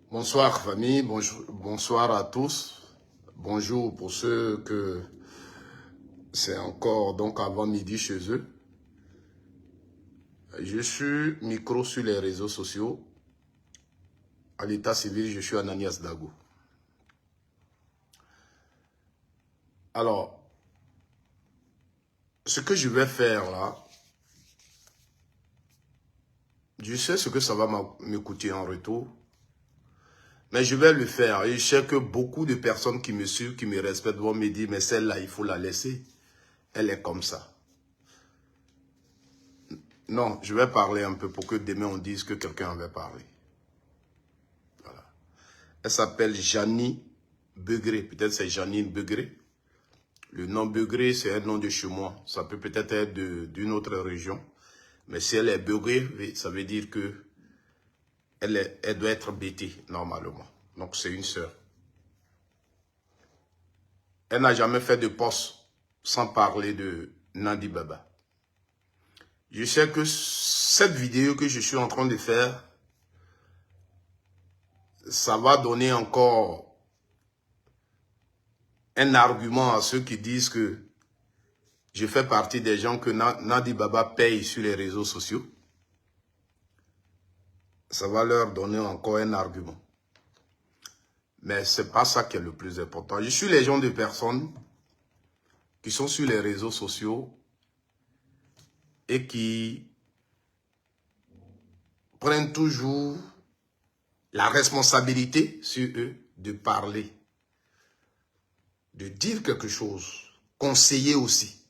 Bonsoir famille, bonsoir à tous. Bonjour pour ceux que c'est encore donc avant midi chez eux. Je suis micro sur les réseaux sociaux. À l'état civil, je suis Ananias Dago. Alors, ce que je vais faire là, je sais ce que ça va me coûter en retour. Mais je vais le faire. Et je sais que beaucoup de personnes qui me suivent, qui me respectent, vont me dire, mais celle-là, il faut la laisser. Elle est comme ça. Non, je vais parler un peu pour que demain on dise que quelqu'un avait parlé. Voilà. Elle s'appelle Janie Begré. Peut-être c'est Janine Begré. Le nom Begré, c'est un nom de chez moi. Ça peut peut-être être d'une autre région. Mais si elle est Begré, ça veut dire que elle doit être bêtée normalement. Donc c'est une sœur. Elle n'a jamais fait de poste sans parler de Nandi Baba. Je sais que cette vidéo que je suis en train de faire, ça va donner encore un argument à ceux qui disent que je fais partie des gens que Nandi Baba paye sur les réseaux sociaux. Ça va leur donner encore un argument. Mais ce n'est pas ça qui est le plus important. Je suis les gens de personnes qui sont sur les réseaux sociaux et qui prennent toujours la responsabilité sur eux de parler, de dire quelque chose, conseiller aussi.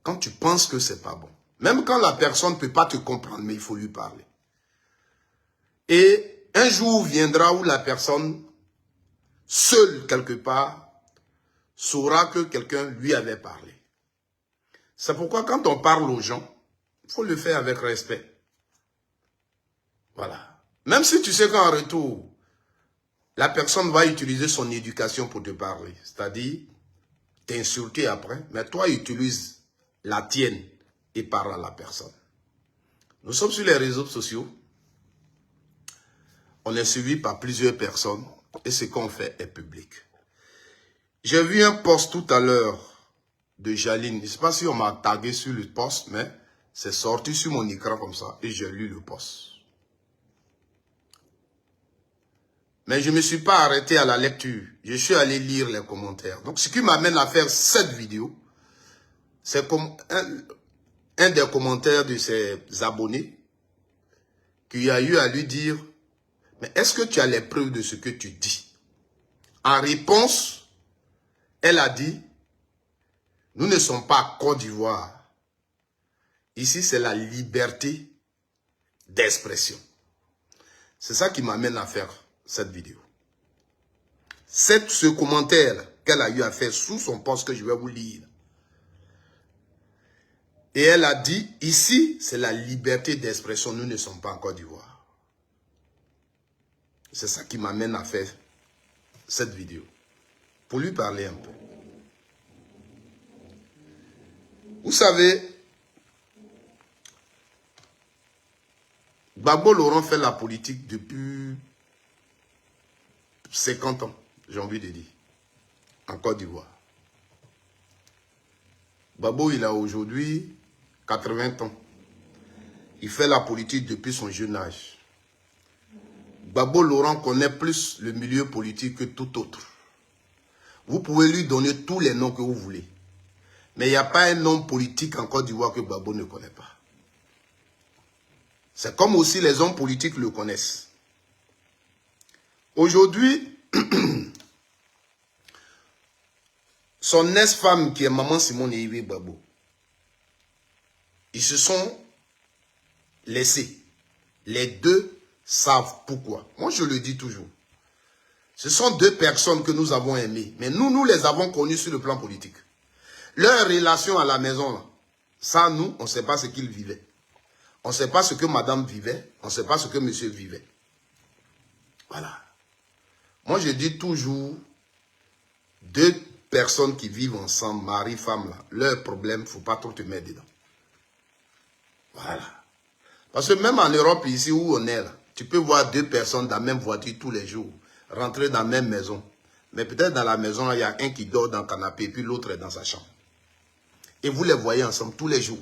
Quand tu penses que c'est pas bon. Même quand la personne ne peut pas te comprendre, mais il faut lui parler. Et un jour viendra où la personne, seule quelque part, saura que quelqu'un lui avait parlé. C'est pourquoi quand on parle aux gens, il faut le faire avec respect. Voilà. Même si tu sais qu'en retour, la personne va utiliser son éducation pour te parler. C'est-à-dire, t'insulter après, mais toi, utilise la tienne et parle à la personne. Nous sommes sur les réseaux sociaux. On est suivi par plusieurs personnes et ce qu'on fait est public. J'ai vu un post tout à l'heure de Jaline. Je ne sais pas si on m'a tagué sur le post, mais c'est sorti sur mon écran comme ça et j'ai lu le post. Mais je ne me suis pas arrêté à la lecture. Je suis allé lire les commentaires. Donc ce qui m'amène à faire cette vidéo, c'est comme un des commentaires de ses abonnés qui a eu à lui dire, mais est-ce que tu as les preuves de ce que tu dis? En réponse, elle a dit, nous ne sommes pas à Côte d'Ivoire. Ici, c'est la liberté d'expression. C'est ça qui m'amène à faire cette vidéo. Ce commentaire qu'elle a eu à faire sous son post que je vais vous lire. Et elle a dit, ici, c'est la liberté d'expression. Nous ne sommes pas en Côte d'Ivoire. C'est ça qui m'amène à faire cette vidéo. Pour lui parler un peu. Vous savez, Gbagbo Laurent fait la politique depuis 50 ans, j'ai envie de dire, en Côte d'Ivoire. Gbagbo, il a aujourd'hui 80 ans. Il fait la politique depuis son jeune âge. Gbagbo Laurent connaît plus le milieu politique que tout autre. Vous pouvez lui donner tous les noms que vous voulez. Mais il n'y a pas un homme politique en Côte d'Ivoire que Gbagbo ne connaît pas. C'est comme aussi les hommes politiques le connaissent. Aujourd'hui, son ex-femme qui est maman Simone Yves Gbagbo, ils se sont laissés. Les deux savent pourquoi. Moi, je le dis toujours. Ce sont deux personnes que nous avons aimées. Mais nous les avons connues sur le plan politique. Leur relation à la maison, là, ça, nous, on ne sait pas ce qu'ils vivaient. On ne sait pas ce que madame vivait. On ne sait pas ce que monsieur vivait. Voilà. Moi, je dis toujours, deux personnes qui vivent ensemble, mari, femme, là, leur problème, il ne faut pas trop te mettre dedans. Voilà. Parce que même en Europe, ici où on est là, Tu peux voir deux personnes dans la même voiture tous les jours, rentrer dans la même maison. Mais peut-être dans la maison, il y a un qui dort dans le canapé, puis l'autre est dans sa chambre. Et vous les voyez ensemble tous les jours.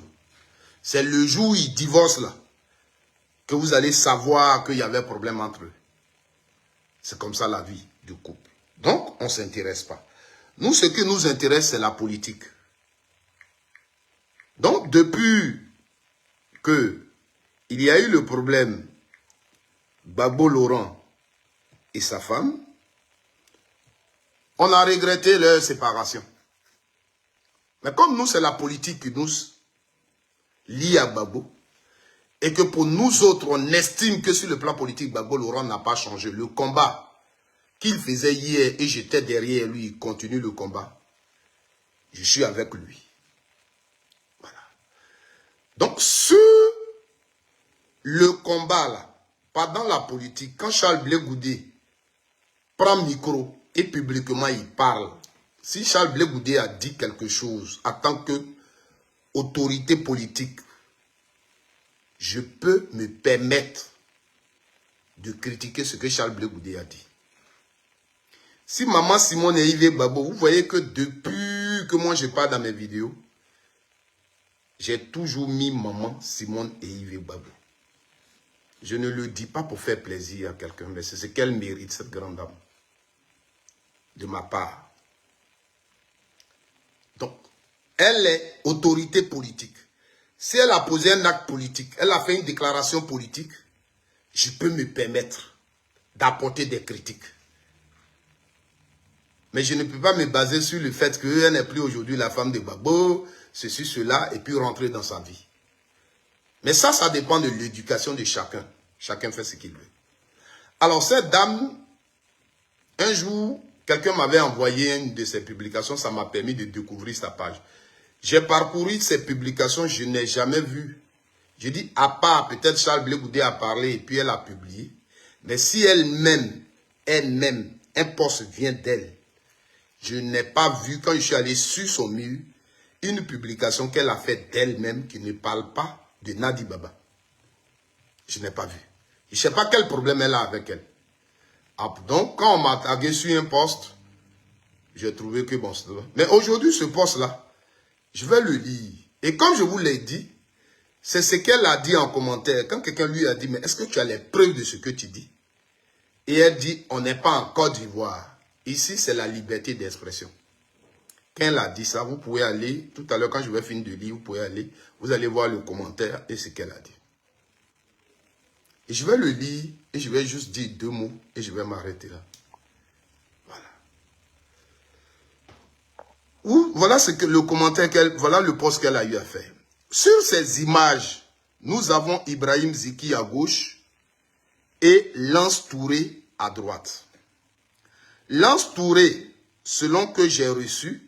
C'est le jour où ils divorcent là, que vous allez savoir qu'il y avait problème entre eux. C'est comme ça la vie du couple. Donc, on ne s'intéresse pas. Nous, ce qui nous intéresse, c'est la politique. Donc, depuis que il y a eu le problème Gbagbo Laurent et sa femme, on a regretté leur séparation. Mais comme nous, c'est la politique qui nous lie à Gbagbo, et que pour nous autres, on estime que sur le plan politique, Gbagbo Laurent n'a pas changé. Le combat qu'il faisait hier et j'étais derrière lui, il continue le combat. Je suis avec lui. Voilà. Donc, sur le combat là, pendant la politique, quand Charles Blé Goudé prend micro et publiquement il parle, si Charles Blé Goudé a dit quelque chose en tant qu'autorité politique, je peux me permettre de critiquer ce que Charles Blé Goudé a dit. Si Maman Simone et Yves Gbagbo, vous voyez que depuis que moi je parle dans mes vidéos, j'ai toujours mis Maman Simone et Yves Gbagbo. Je ne le dis pas pour faire plaisir à quelqu'un, mais c'est ce qu'elle mérite, cette grande dame, de ma part. Donc, elle est autorité politique. Si elle a posé un acte politique, elle a fait une déclaration politique, je peux me permettre d'apporter des critiques. Mais je ne peux pas me baser sur le fait qu'elle n'est plus aujourd'hui la femme de Gbagbo, ceci, cela, et puis rentrer dans sa vie. Mais ça dépend de l'éducation de chacun. Chacun fait ce qu'il veut. Alors cette dame, un jour, quelqu'un m'avait envoyé une de ses publications, ça m'a permis de découvrir sa page. J'ai parcouru ses publications, je n'ai jamais vu. Je dis, à part, peut-être Charles Blé Goudé a parlé et puis elle a publié. Mais si elle-même, un poste vient d'elle, je n'ai pas vu, quand je suis allé sur son mur, une publication qu'elle a faite d'elle-même qui ne parle pas de Nadi Baba. Je n'ai pas vu. Je ne sais pas quel problème elle a avec elle. Donc, quand on m'a tagué sur un poste, j'ai trouvé que bon, c'est vrai. Mais aujourd'hui, ce poste-là, je vais le lire. Et comme je vous l'ai dit, c'est ce qu'elle a dit en commentaire. Quand quelqu'un lui a dit, mais est-ce que tu as les preuves de ce que tu dis? Et elle dit, on n'est pas en Côte d'Ivoire. Ici, c'est la liberté d'expression. Quand elle a dit ça, vous pouvez aller, tout à l'heure, quand je vais finir de lire, vous pouvez aller, vous allez voir le commentaire et ce qu'elle a dit. Et je vais le lire et je vais juste dire deux mots et je vais m'arrêter là. Voilà. Voilà ce que le commentaire voilà le post qu'elle a eu à faire. Sur ces images, nous avons Ibrahim Ziki à gauche et Lance Touré à droite. Lance Touré, selon que j'ai reçu,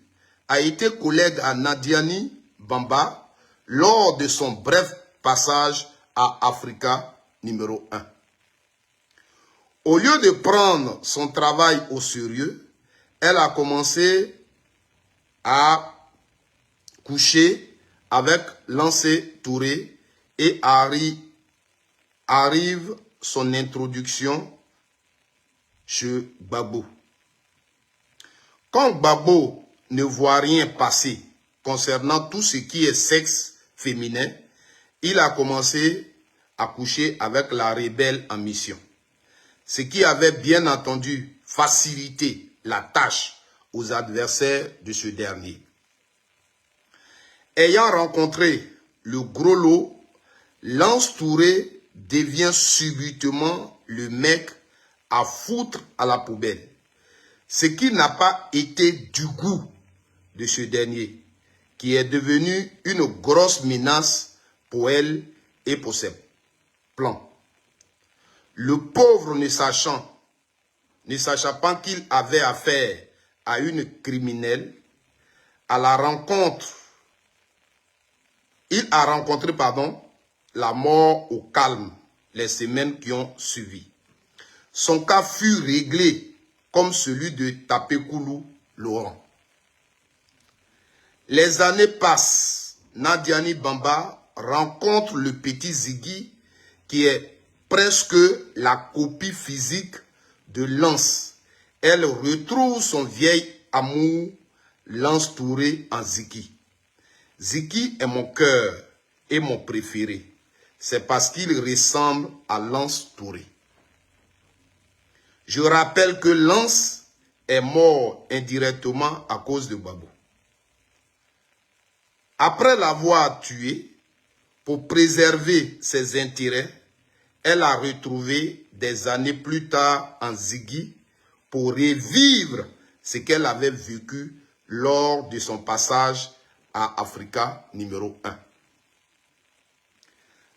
a été collègue à Nadiani Bamba lors de son bref passage à Africa numéro 1. Au lieu de prendre son travail au sérieux, elle a commencé à coucher avec Lancé Touré et arrive son introduction chez Gbagbo. Quand Gbagbo ne voit rien passer concernant tout ce qui est sexe féminin, il a commencé à coucher avec la rebelle en mission. Ce qui avait bien entendu facilité la tâche aux adversaires de ce dernier. Ayant rencontré le gros lot, Lance Touré devient subitement le mec à foutre à la poubelle. Ce qui n'a pas été du goût de ce dernier, qui est devenu une grosse menace pour elle et pour ses plans. Le pauvre ne sachant pas qu'il avait affaire à une criminelle, il a rencontré la mort au calme les semaines qui ont suivi. Son cas fut réglé comme celui de Tapekoulou Laurent. Les années passent. Nadiani Bamba rencontre le petit Ziggy qui est presque la copie physique de Lance. Elle retrouve son vieil amour, Lance Touré en Ziki. Ziki est mon cœur et mon préféré. C'est parce qu'il ressemble à Lance Touré. Je rappelle que Lance est mort indirectement à cause de Gbagbo. Après l'avoir tué, pour préserver ses intérêts, elle a retrouvé des années plus tard en Ziggy pour revivre ce qu'elle avait vécu lors de son passage à Africa numéro 1.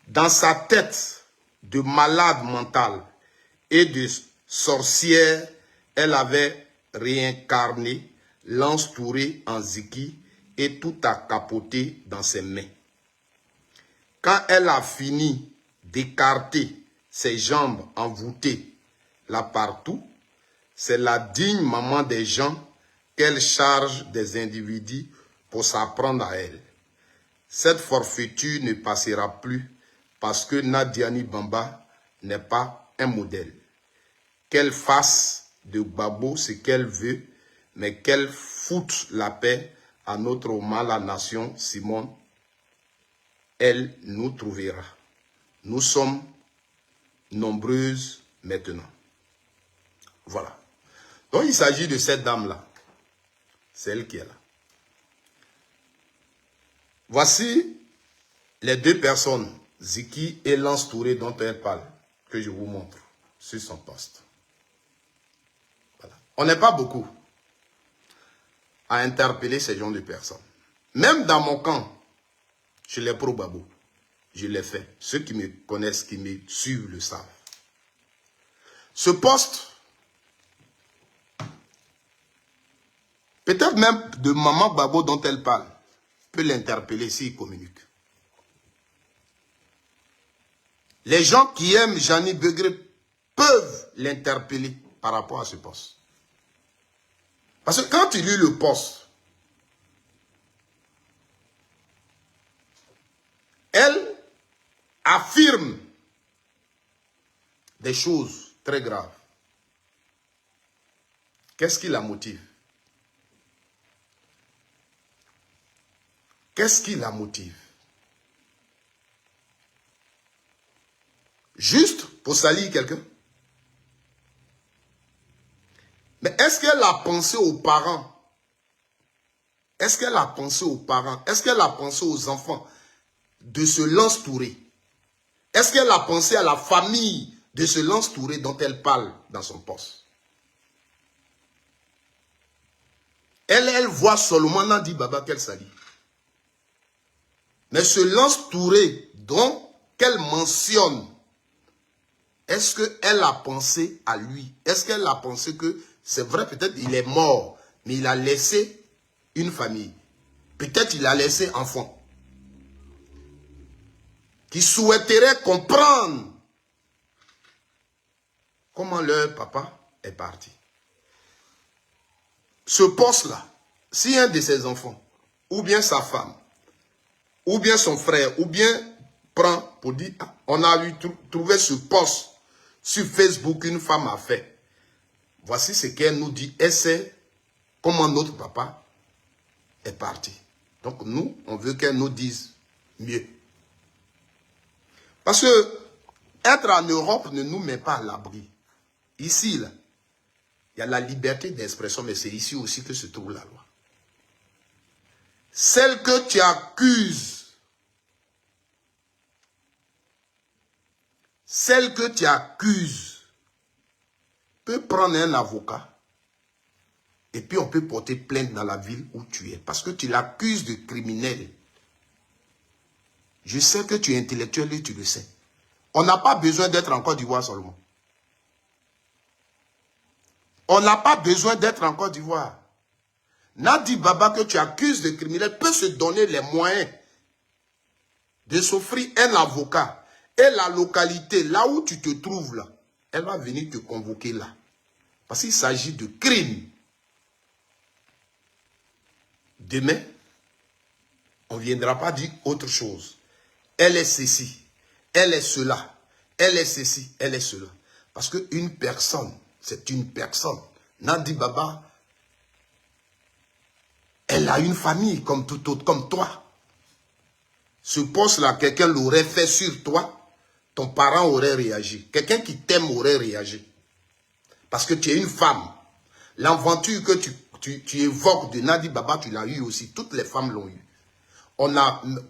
Dans sa tête de malade mentale et de sorcière, elle avait réincarné Lance Touré en Ziggy et tout a capoté dans ses mains. Quand elle a fini d'écarter ses jambes envoûtées là partout, c'est la digne maman des gens qu'elle charge des individus pour s'apprendre à elle. Cette forfaiture ne passera plus parce que Nadiani Bamba n'est pas un modèle. Qu'elle fasse de Gbagbo ce qu'elle veut, mais qu'elle foute la paix à notre mala nation Simone. Elle nous trouvera. Nous sommes nombreuses maintenant. Voilà. Donc il s'agit de cette dame-là. C'est elle qui est là. Voici les deux personnes, Ziki et Lance Touré, dont elle parle, que je vous montre sur son poste. Voilà. On n'est pas beaucoup à interpeller ces gens de personnes. Même dans mon camp, je l'ai pro-Gbagbo. Je l'ai fait. Ceux qui me connaissent, qui me suivent, le savent. Ce poste, peut-être même de maman Gbagbo dont elle parle, peut l'interpeller s'il communique. Les gens qui aiment Jani Begré peuvent l'interpeller par rapport à ce poste. Parce que quand tu lis le poste, elle affirme des choses très graves. Qu'est-ce qui la motive? Qu'est-ce qui la motive? Juste pour salir quelqu'un? Mais est-ce qu'elle a pensé aux parents? Est-ce qu'elle a pensé aux parents? Est-ce qu'elle a pensé aux enfants de ce Lance Touré? Est-ce qu'elle a pensé à la famille de ce Lance Touré dont elle parle dans son poste? Elle voit seulement Nadi Baba qu'elle salit. Mais ce Lance Touré dont qu'elle mentionne, est-ce qu'elle a pensé à lui? Est-ce qu'elle a pensé que c'est vrai, peut-être il est mort, mais il a laissé une famille. Peut-être il a laissé enfant. Qui souhaiterait comprendre comment leur papa est parti. Ce poste-là, si un de ses enfants, ou bien sa femme, ou bien son frère, ou bien prend pour dire, on a trouvé ce poste sur Facebook, une femme a fait. Voici ce qu'elle nous dit. Et c'est comment notre papa est parti. Donc nous, on veut qu'elle nous dise mieux. Parce que être en Europe ne nous met pas à l'abri. Ici, là, il y a la liberté d'expression, mais c'est ici aussi que se trouve la loi. Celle que tu accuses, peut prendre un avocat et puis on peut porter plainte dans la ville où tu es parce que tu l'accuses de criminel. Je sais que tu es intellectuel et tu le sais. On n'a pas besoin d'être en Côte d'Ivoire seulement. On n'a pas besoin d'être en Côte d'Ivoire. Nadi Baba que tu accuses de criminel peut se donner les moyens de s'offrir un avocat. Et la localité, là où tu te trouves là, elle va venir te convoquer là. Parce qu'il s'agit de crime. Demain, on ne viendra pas dire autre chose. Elle est ceci, elle est cela. elle est ceci, elle est cela. Parce qu'une personne, c'est une personne. Nadi Baba, elle a une famille comme tout autre, comme toi. Ce poste-là, quelqu'un l'aurait fait sur toi, ton parent aurait réagi. Quelqu'un qui t'aime aurait réagi. Parce que tu es une femme. L'aventure que tu évoques de Nadi Baba, tu l'as eu aussi. Toutes les femmes l'ont eu.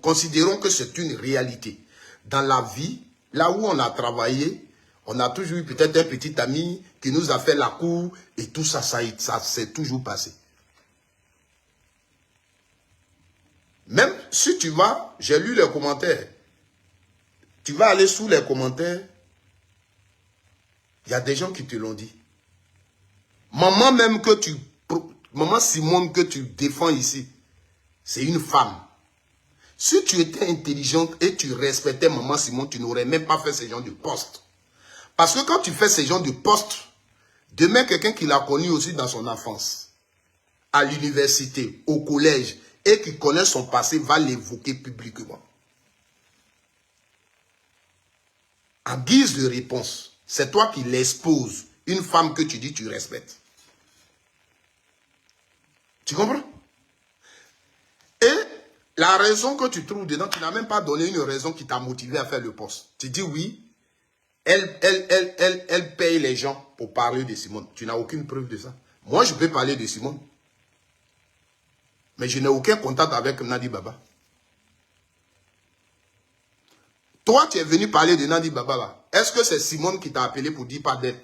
Considérons que c'est une réalité. Dans la vie, là où on a travaillé, on a toujours eu peut-être un petit ami qui nous a fait la cour et tout ça, ça s'est toujours passé. Même si tu vas, j'ai lu les commentaires, tu vas aller sous les commentaires, il y a des gens qui te l'ont dit. Maman même que maman Simone que tu défends ici, c'est une femme. Si tu étais intelligente et tu respectais maman Simone, tu n'aurais même pas fait ce genre de poste. Parce que quand tu fais ce genre de poste, demain quelqu'un qui l'a connu aussi dans son enfance, à l'université, au collège, et qui connaît son passé, va l'évoquer publiquement. En guise de réponse, c'est toi qui l'exposes, une femme que tu dis tu respectes. Tu comprends? Et la raison que tu trouves dedans, tu n'as même pas donné une raison qui t'a motivé à faire le poste. Tu dis oui, elle paye les gens pour parler de Simone. Tu n'as aucune preuve de ça. Moi, je peux parler de Simone. Mais je n'ai aucun contact avec Nadi Baba. Toi, tu es venu parler de Nadi Baba là. Est-ce que c'est Simone qui t'a appelé pour dire pas d'elle?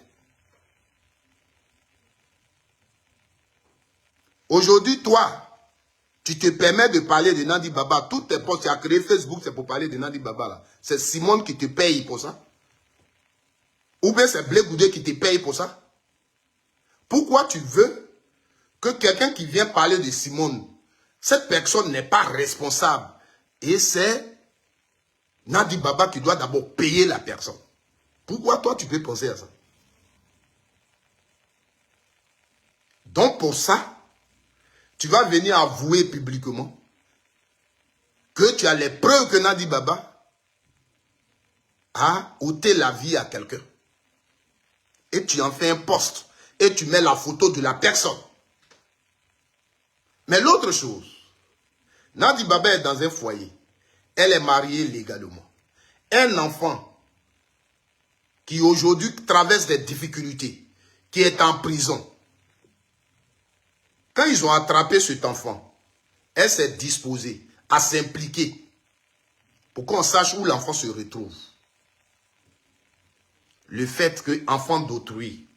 Aujourd'hui, toi, tu te permets de parler de Nadi Baba. Tous tes posts, tu as créé Facebook, c'est pour parler de Nadi Baba là. C'est Simone qui te paye pour ça? Ou bien c'est Blé Goudé qui te paye pour ça? Pourquoi tu veux que quelqu'un qui vient parler de Simone, cette personne n'est pas responsable? Et c'est Nadi Baba qui doit d'abord payer la personne. Pourquoi toi tu peux penser à ça? Donc pour ça, tu vas venir avouer publiquement que tu as les preuves que Nadi Baba a ôté la vie à quelqu'un. Et tu en fais un post. Et tu mets la photo de la personne. Mais l'autre chose, Nadi Baba est dans un foyer. Elle est mariée légalement. Un enfant qui aujourd'hui traverse des difficultés, qui est en prison. Quand ils ont attrapé cet enfant, elle s'est disposée à s'impliquer pour qu'on sache où l'enfant se retrouve. Le fait que, enfant d'autrui,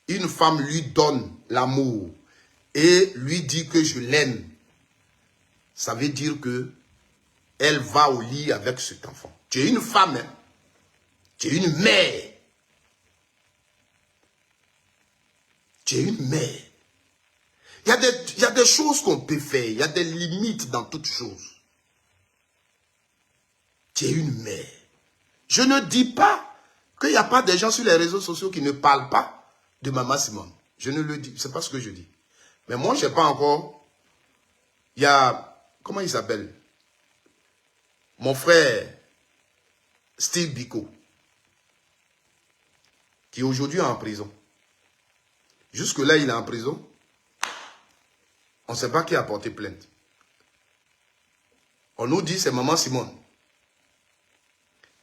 une femme lui donne l'amour et lui dit que je l'aime, ça veut dire que elle va au lit avec cet enfant. Tu es une femme, hein? Tu es une mère. Tu es une mère. Il y a des choses qu'on peut faire. Il y a des limites dans toutes choses. Tu es une mère. Je ne dis pas qu'il n'y a pas des gens sur les réseaux sociaux qui ne parlent pas de Maman Simone. Je ne le dis. C'est pas ce que je dis. Mais moi, je ne sais pas encore. Il y a... Comment il s'appelle? Mon frère Steve Biko, qui aujourd'hui est en prison. Jusque-là, il est en prison. On ne sait pas qui a porté plainte. On nous dit c'est Maman Simone.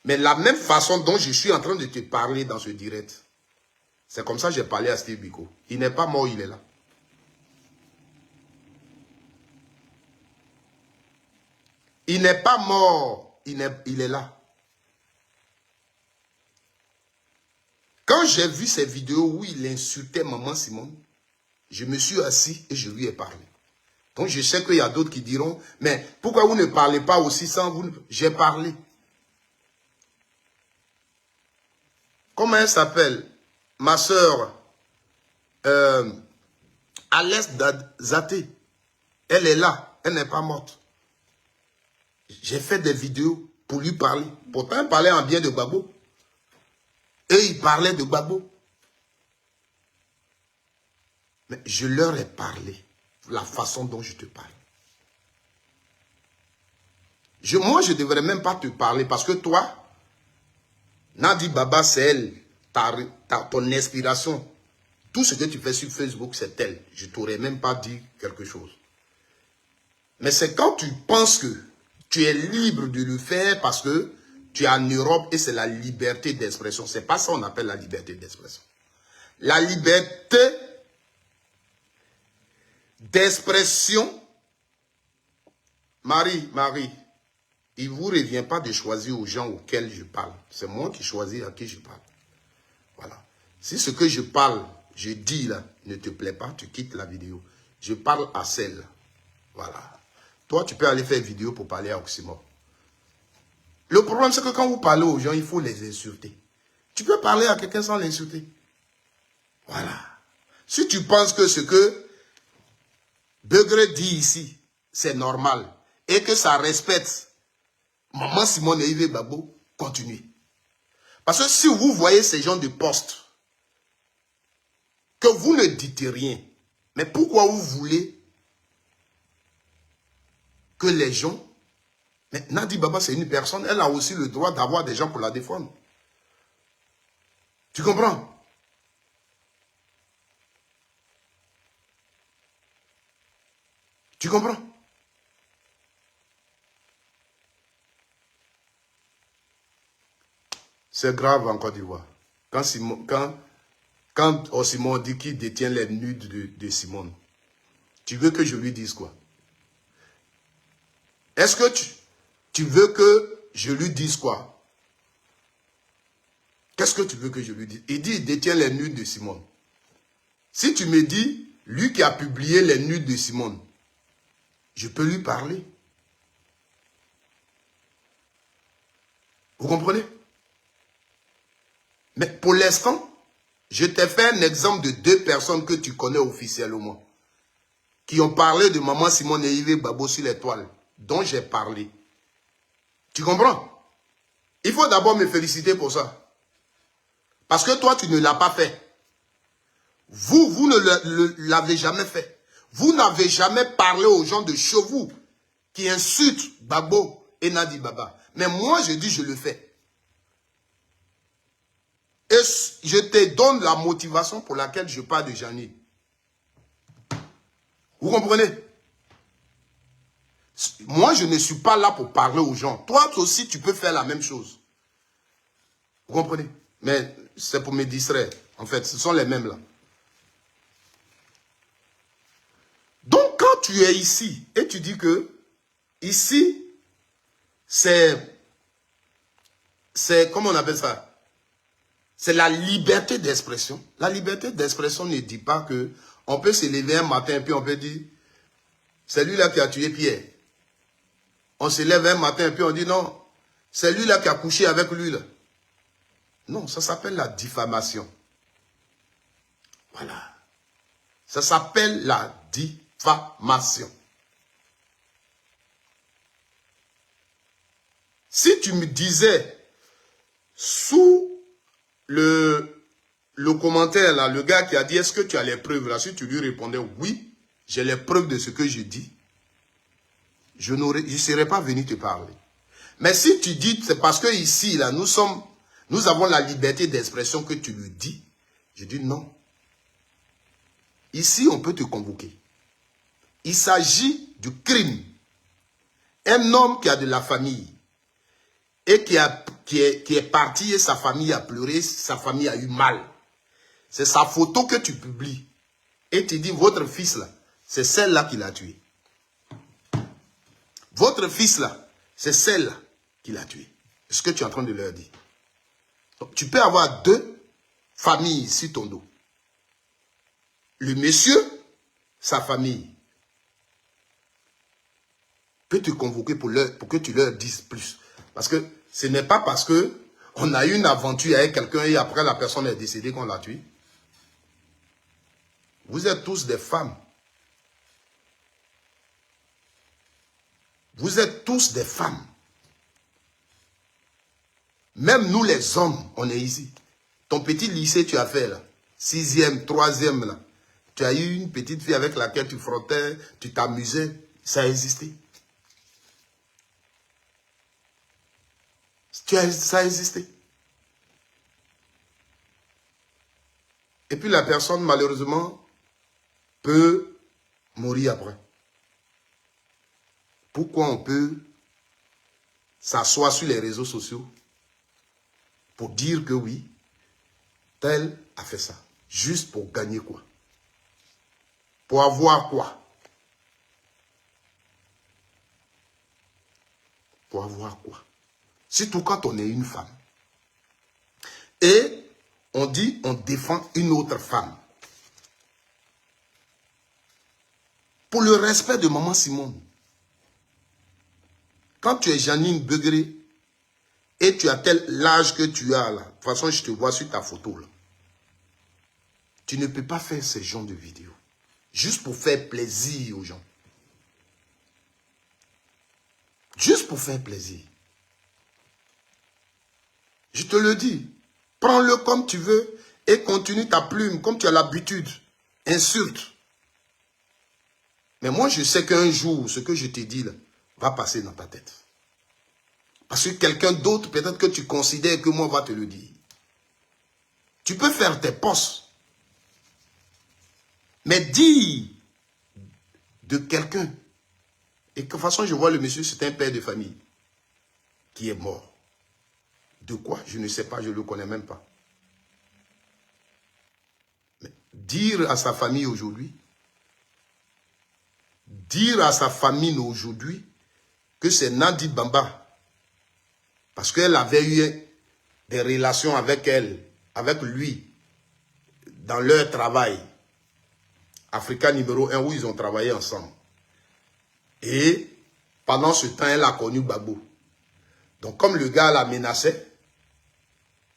Mais la même façon dont je suis en train de te parler dans ce direct, c'est comme ça que j'ai parlé à Steve Biko. Il n'est pas mort, il est là. Il n'est pas mort, il est là. Quand j'ai vu ces vidéos où il insultait Maman Simone, je me suis assis et je lui ai parlé. Donc je sais qu'il y a d'autres qui diront, mais pourquoi vous ne parlez pas aussi sans vous? J'ai parlé. Comment elle s'appelle? Ma soeur, Alès Zaté. Elle est là, elle n'est pas morte. J'ai fait des vidéos pour lui parler. Pourtant, elle parlait en bien de Gbagbo. Et il parlait de Gbagbo. Mais je leur ai parlé. La façon dont je te parle. Moi, je ne devrais même pas te parler parce que toi, Nadi Baba, c'est elle, ton inspiration. Tout ce que tu fais sur Facebook, c'est elle. Je ne t'aurais même pas dit quelque chose. Mais c'est quand tu penses que tu es libre de le faire parce que tu es en Europe et c'est la liberté d'expression. C'est pas ça qu'on appelle la liberté d'expression. La liberté d'expression, Marie, il ne vous revient pas de choisir aux gens auxquels je parle. C'est moi qui choisis à qui je parle. Voilà. Si ce que je parle, je dis là, ne te plaît pas, tu quittes la vidéo. Je parle à celle. Voilà. Toi, tu peux aller faire vidéo pour parler à Oxymore. Le problème, c'est que quand vous parlez aux gens, il faut les insulter. Tu peux parler à quelqu'un sans l'insulter. Voilà. Si tu penses que ce que Begré dit ici, c'est normal, et que ça respecte Maman Simone et Yves Babo, continuez. Parce que si vous voyez ces gens de poste, que vous ne dites rien, mais pourquoi vous voulez que les gens... Mais Nadi Baba, c'est une personne, elle a aussi le droit d'avoir des gens pour la défendre. Tu comprends? Tu comprends? C'est grave en Côte d'Ivoire. Quand Simon dit qu'il détient les nudes de Simone, tu veux que je lui dise quoi? Est-ce que tu veux que je lui dise quoi? Qu'est-ce que tu veux que je lui dise? Il dit il détient les nudes de Simone. Si tu me dis, lui qui a publié les nudes de Simone, je peux lui parler. Vous comprenez? Mais pour l'instant, je t'ai fait un exemple de 2 personnes que tu connais officiellement, qui ont parlé de Maman Simone et Yves Babo sur l'étoile, dont j'ai parlé. Tu comprends? Il faut d'abord me féliciter pour ça. Parce que toi, tu ne l'as pas fait. Vous ne l'avez jamais fait. Vous n'avez jamais parlé aux gens de chez vous qui insultent Babo et Nadi Baba. Mais moi, je dis, je le fais. Et je te donne la motivation pour laquelle je parle de Janine. Vous comprenez? Moi, je ne suis pas là pour parler aux gens. Toi aussi, tu peux faire la même chose. Vous comprenez? Mais c'est pour me distraire. En fait, ce sont les mêmes là. Donc, quand tu es ici et tu dis que ici, c'est comment on appelle ça? C'est la liberté d'expression. La liberté d'expression ne dit pas que on peut se lever un matin et puis on peut dire c'est lui là qui a tué Pierre. On se lève un matin et puis on dit non, c'est lui là qui a couché avec lui là. Non, ça s'appelle la diffamation. Voilà. Ça s'appelle la diffamation. Si tu me disais sous le commentaire là, le gars qui a dit est-ce que tu as les preuves là, si tu lui répondais oui, j'ai les preuves de ce que je dis, je ne serais pas venu te parler. Mais si tu dis c'est parce que ici là, nous avons la liberté d'expression que tu le dis, je dis non. Ici, on peut te convoquer. Il s'agit du crime. Un homme qui a de la famille et qui est parti et sa famille a pleuré, sa famille a eu mal. C'est sa photo que tu publies. Et tu dis, votre fils là, c'est celle-là qui l'a tué. Votre fils là, c'est celle-là qui l'a tué. C'est ce que tu es en train de leur dire. Donc, tu peux avoir 2 familles sur ton dos. Le monsieur, sa famille, peut te convoquer pour que tu leur dises plus. Parce que ce n'est pas parce que on a eu une aventure avec quelqu'un et après la personne est décédée qu'on l'a tué. Vous êtes tous des femmes. Vous êtes tous des femmes. Même nous les hommes, on est ici. Ton petit lycée tu as fait là, 6e, 3e là. Tu as eu une petite fille avec laquelle tu frottais, tu t'amusais. Ça a existé. Ça a existé. Et puis la personne, malheureusement, peut mourir après. Pourquoi on peut s'asseoir sur les réseaux sociaux pour dire que oui, tel a fait ça. Juste pour gagner quoi? Pour avoir quoi? Pour avoir quoi? Surtout quand on est une femme. Et on dit, on défend une autre femme. Pour le respect de maman Simone. Quand tu es Janine Begré et tu as l'âge que tu as là, de toute façon je te vois sur ta photo là, tu ne peux pas faire ce genre de vidéos. Juste pour faire plaisir aux gens. Juste pour faire plaisir. Je te le dis. Prends-le comme tu veux et continue ta plume comme tu as l'habitude. Insulte. Mais moi, je sais qu'un jour, ce que je t'ai dit là, va passer dans ta tête. Parce que quelqu'un d'autre, peut-être que tu considères que moi, va te le dire. Tu peux faire tes postes. Mais dis de quelqu'un. Et de toute façon, je vois le monsieur, c'est un père de famille qui est mort. De quoi? Je ne sais pas, je ne le connais même pas. Mais dire à sa famille aujourd'hui, que c'est Nadi Bamba, parce qu'elle avait eu des relations avec lui, dans leur travail, Africa numéro 1, où ils ont travaillé ensemble. Et pendant ce temps, elle a connu Gbagbo. Donc comme le gars la menaçait,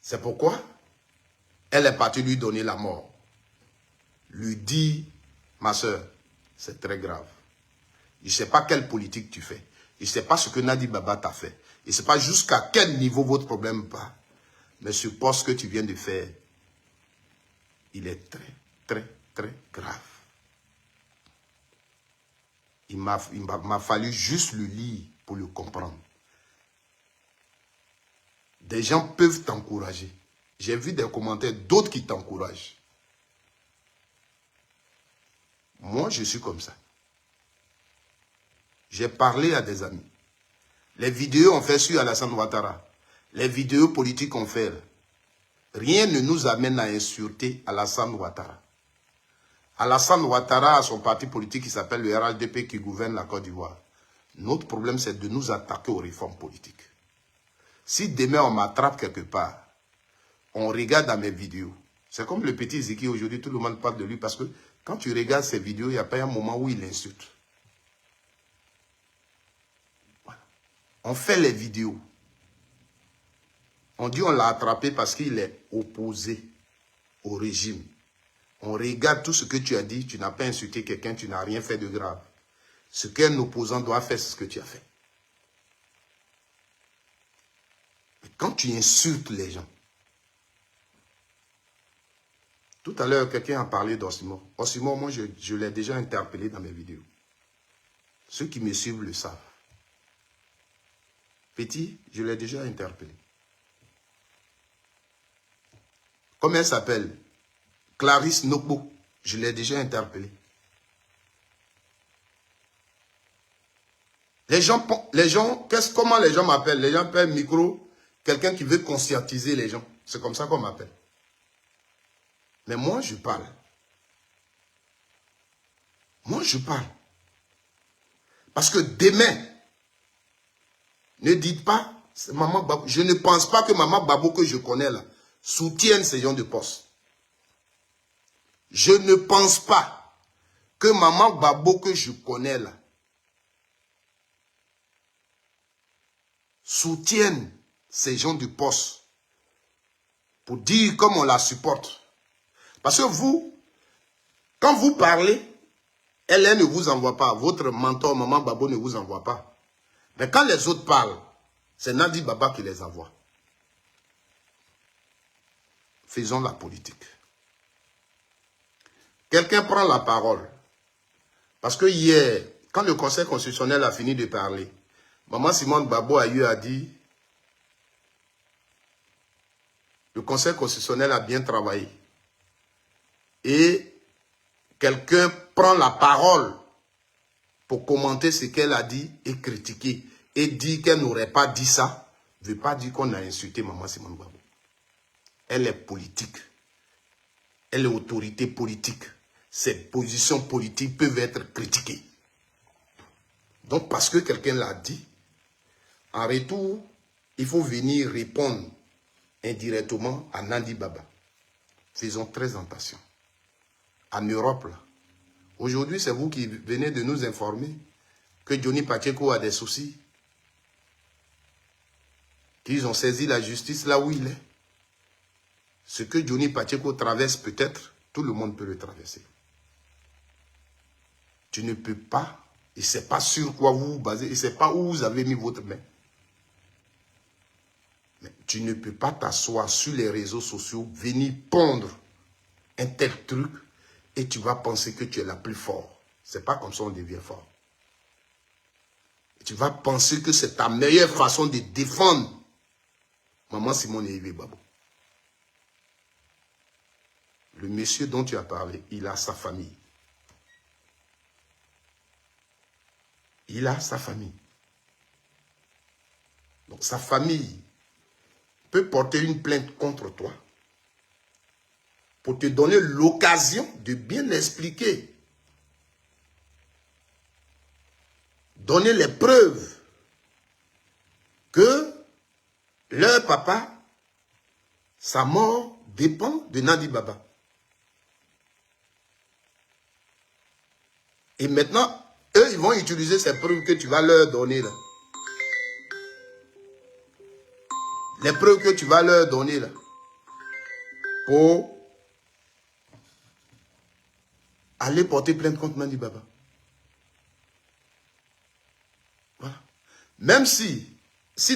c'est pourquoi elle est partie lui donner la mort. Lui dit, ma soeur, c'est très grave. Je ne sais pas quelle politique tu fais. Je ne sais pas ce que Nadi Baba t'a fait. Je ne sais pas jusqu'à quel niveau votre problème part. Mais ce poste que tu viens de faire, il est très, très, très grave. Il m'a fallu juste le lire pour le comprendre. Des gens peuvent t'encourager. J'ai vu des commentaires d'autres qui t'encouragent. Moi, je suis comme ça. J'ai parlé à des amis. Les vidéos ont fait sur Alassane Ouattara. Les vidéos politiques ont fait. Rien ne nous amène à insulter Alassane Ouattara. Alassane Ouattara a son parti politique qui s'appelle le RHDP qui gouverne la Côte d'Ivoire. Notre problème, c'est de nous attaquer aux réformes politiques. Si demain on m'attrape quelque part, on regarde dans mes vidéos. C'est comme le petit Ziki aujourd'hui, tout le monde parle de lui parce que quand tu regardes ses vidéos, il n'y a pas un moment où il insulte. Voilà. On fait les vidéos. On dit on l'a attrapé parce qu'il est opposé au régime. On regarde tout ce que tu as dit, tu n'as pas insulté quelqu'un, tu n'as rien fait de grave. Ce qu'un opposant doit faire, c'est ce que tu as fait. Mais quand tu insultes les gens, tout à l'heure, quelqu'un a parlé d'Osimo. Osimo, moi, je l'ai déjà interpellé dans mes vidéos. Ceux qui me suivent le savent. Petit, je l'ai déjà interpellé. Comment elle s'appelle? Clarisse Nokbo. Je l'ai déjà interpellé. Les gens, comment les gens m'appellent? Les gens appellent micro, quelqu'un qui veut conscientiser les gens. C'est comme ça qu'on m'appelle. Mais moi, je parle. Moi, je parle. Parce que demain, ne dites pas, Maman Gbagbo, je ne pense pas que Maman Gbagbo que je connais là, soutienne ces gens de poste. Je ne pense pas que Maman Gbagbo que je connais là, soutienne ces gens du poste pour dire comme on la supporte. Parce que vous, quand vous parlez, elle ne vous envoie pas. Votre mentor, Maman Gbagbo, ne vous envoie pas. Mais quand les autres parlent, c'est Nadi Baba qui les envoie. Faisons la politique. Quelqu'un prend la parole. Parce que hier, quand le Conseil constitutionnel a fini de parler, Maman Simone Gbagbo a eu à dire, le Conseil constitutionnel a bien travaillé. et quelqu'un prend la parole pour commenter ce qu'elle a dit et critiquer et dire qu'elle n'aurait pas dit ça, ne veut pas dire qu'on a insulté Maman Simone Gbagbo. Elle est politique. Elle est autorité politique. Ses positions politiques peuvent être critiquées. Donc, parce que quelqu'un l'a dit, en retour, il faut venir répondre indirectement à Nandi Baba. Faisons très attention. En Europe, là, aujourd'hui, c'est vous qui venez de nous informer que Johnny Pacheco a des soucis, qu'ils ont saisi la justice là où il est. Ce que Johnny Pacheco traverse peut-être, tout le monde peut le traverser. Tu ne peux pas, et ce n'est pas sur quoi vous vous basez, et ce n'est pas où vous avez mis votre main. Mais tu ne peux pas t'asseoir sur les réseaux sociaux, venir pondre un tel truc, et tu vas penser que tu es la plus forte. Ce n'est pas comme ça qu'on devient fort. Tu vas penser que c'est ta meilleure façon de défendre Maman Simone et Yves Gbagbo. Le monsieur dont tu as parlé, il a sa famille. Il a sa famille. Donc sa famille peut porter une plainte contre toi pour te donner l'occasion de bien expliquer. Donner les preuves que leur papa, sa mort dépend de Nandi Baba. Et maintenant, eux, ils vont utiliser ces preuves que tu vas leur donner là. Les preuves que tu vas leur donner là. Pour aller porter plainte contre Nandi Baba. Voilà. Même si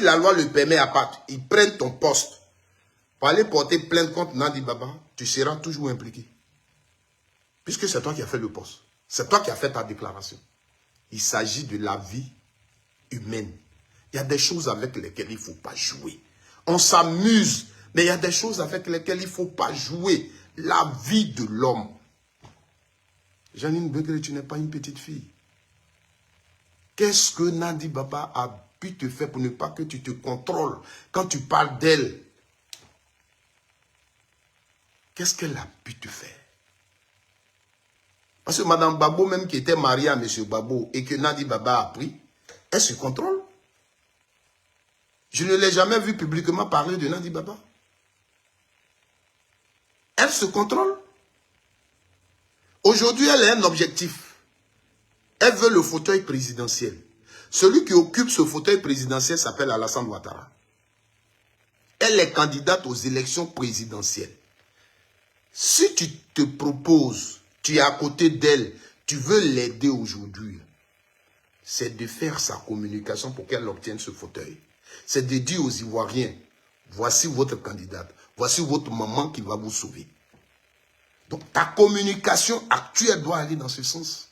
la loi le permet à part, ils prennent ton poste pour aller porter plainte contre Nandi Baba, tu seras toujours impliqué. Puisque c'est toi qui as fait le poste. C'est toi qui as fait ta déclaration. Il s'agit de la vie humaine. Il y a des choses avec lesquelles il ne faut pas jouer. On s'amuse, mais il y a des choses avec lesquelles il ne faut pas jouer. La vie de l'homme. Janine Begré, tu n'es pas une petite fille. Qu'est-ce que Nandi Baba a pu te faire pour ne pas que tu te contrôles quand tu parles d'elle? Qu'est-ce qu'elle a pu te faire? Parce que Mme Babo, même qui était mariée à M. Babo et que Nandi Baba a pris, elle se contrôle. Je ne l'ai jamais vu publiquement parler de Nandi Baba. Elle se contrôle. Aujourd'hui, elle a un objectif. Elle veut le fauteuil présidentiel. Celui qui occupe ce fauteuil présidentiel s'appelle Alassane Ouattara. Elle est candidate aux élections présidentielles. Si tu te proposes, tu es à côté d'elle, tu veux l'aider aujourd'hui, c'est de faire sa communication pour qu'elle obtienne ce fauteuil. C'est de dire aux Ivoiriens, voici votre candidate, voici votre maman qui va vous sauver. Donc ta communication actuelle doit aller dans ce sens.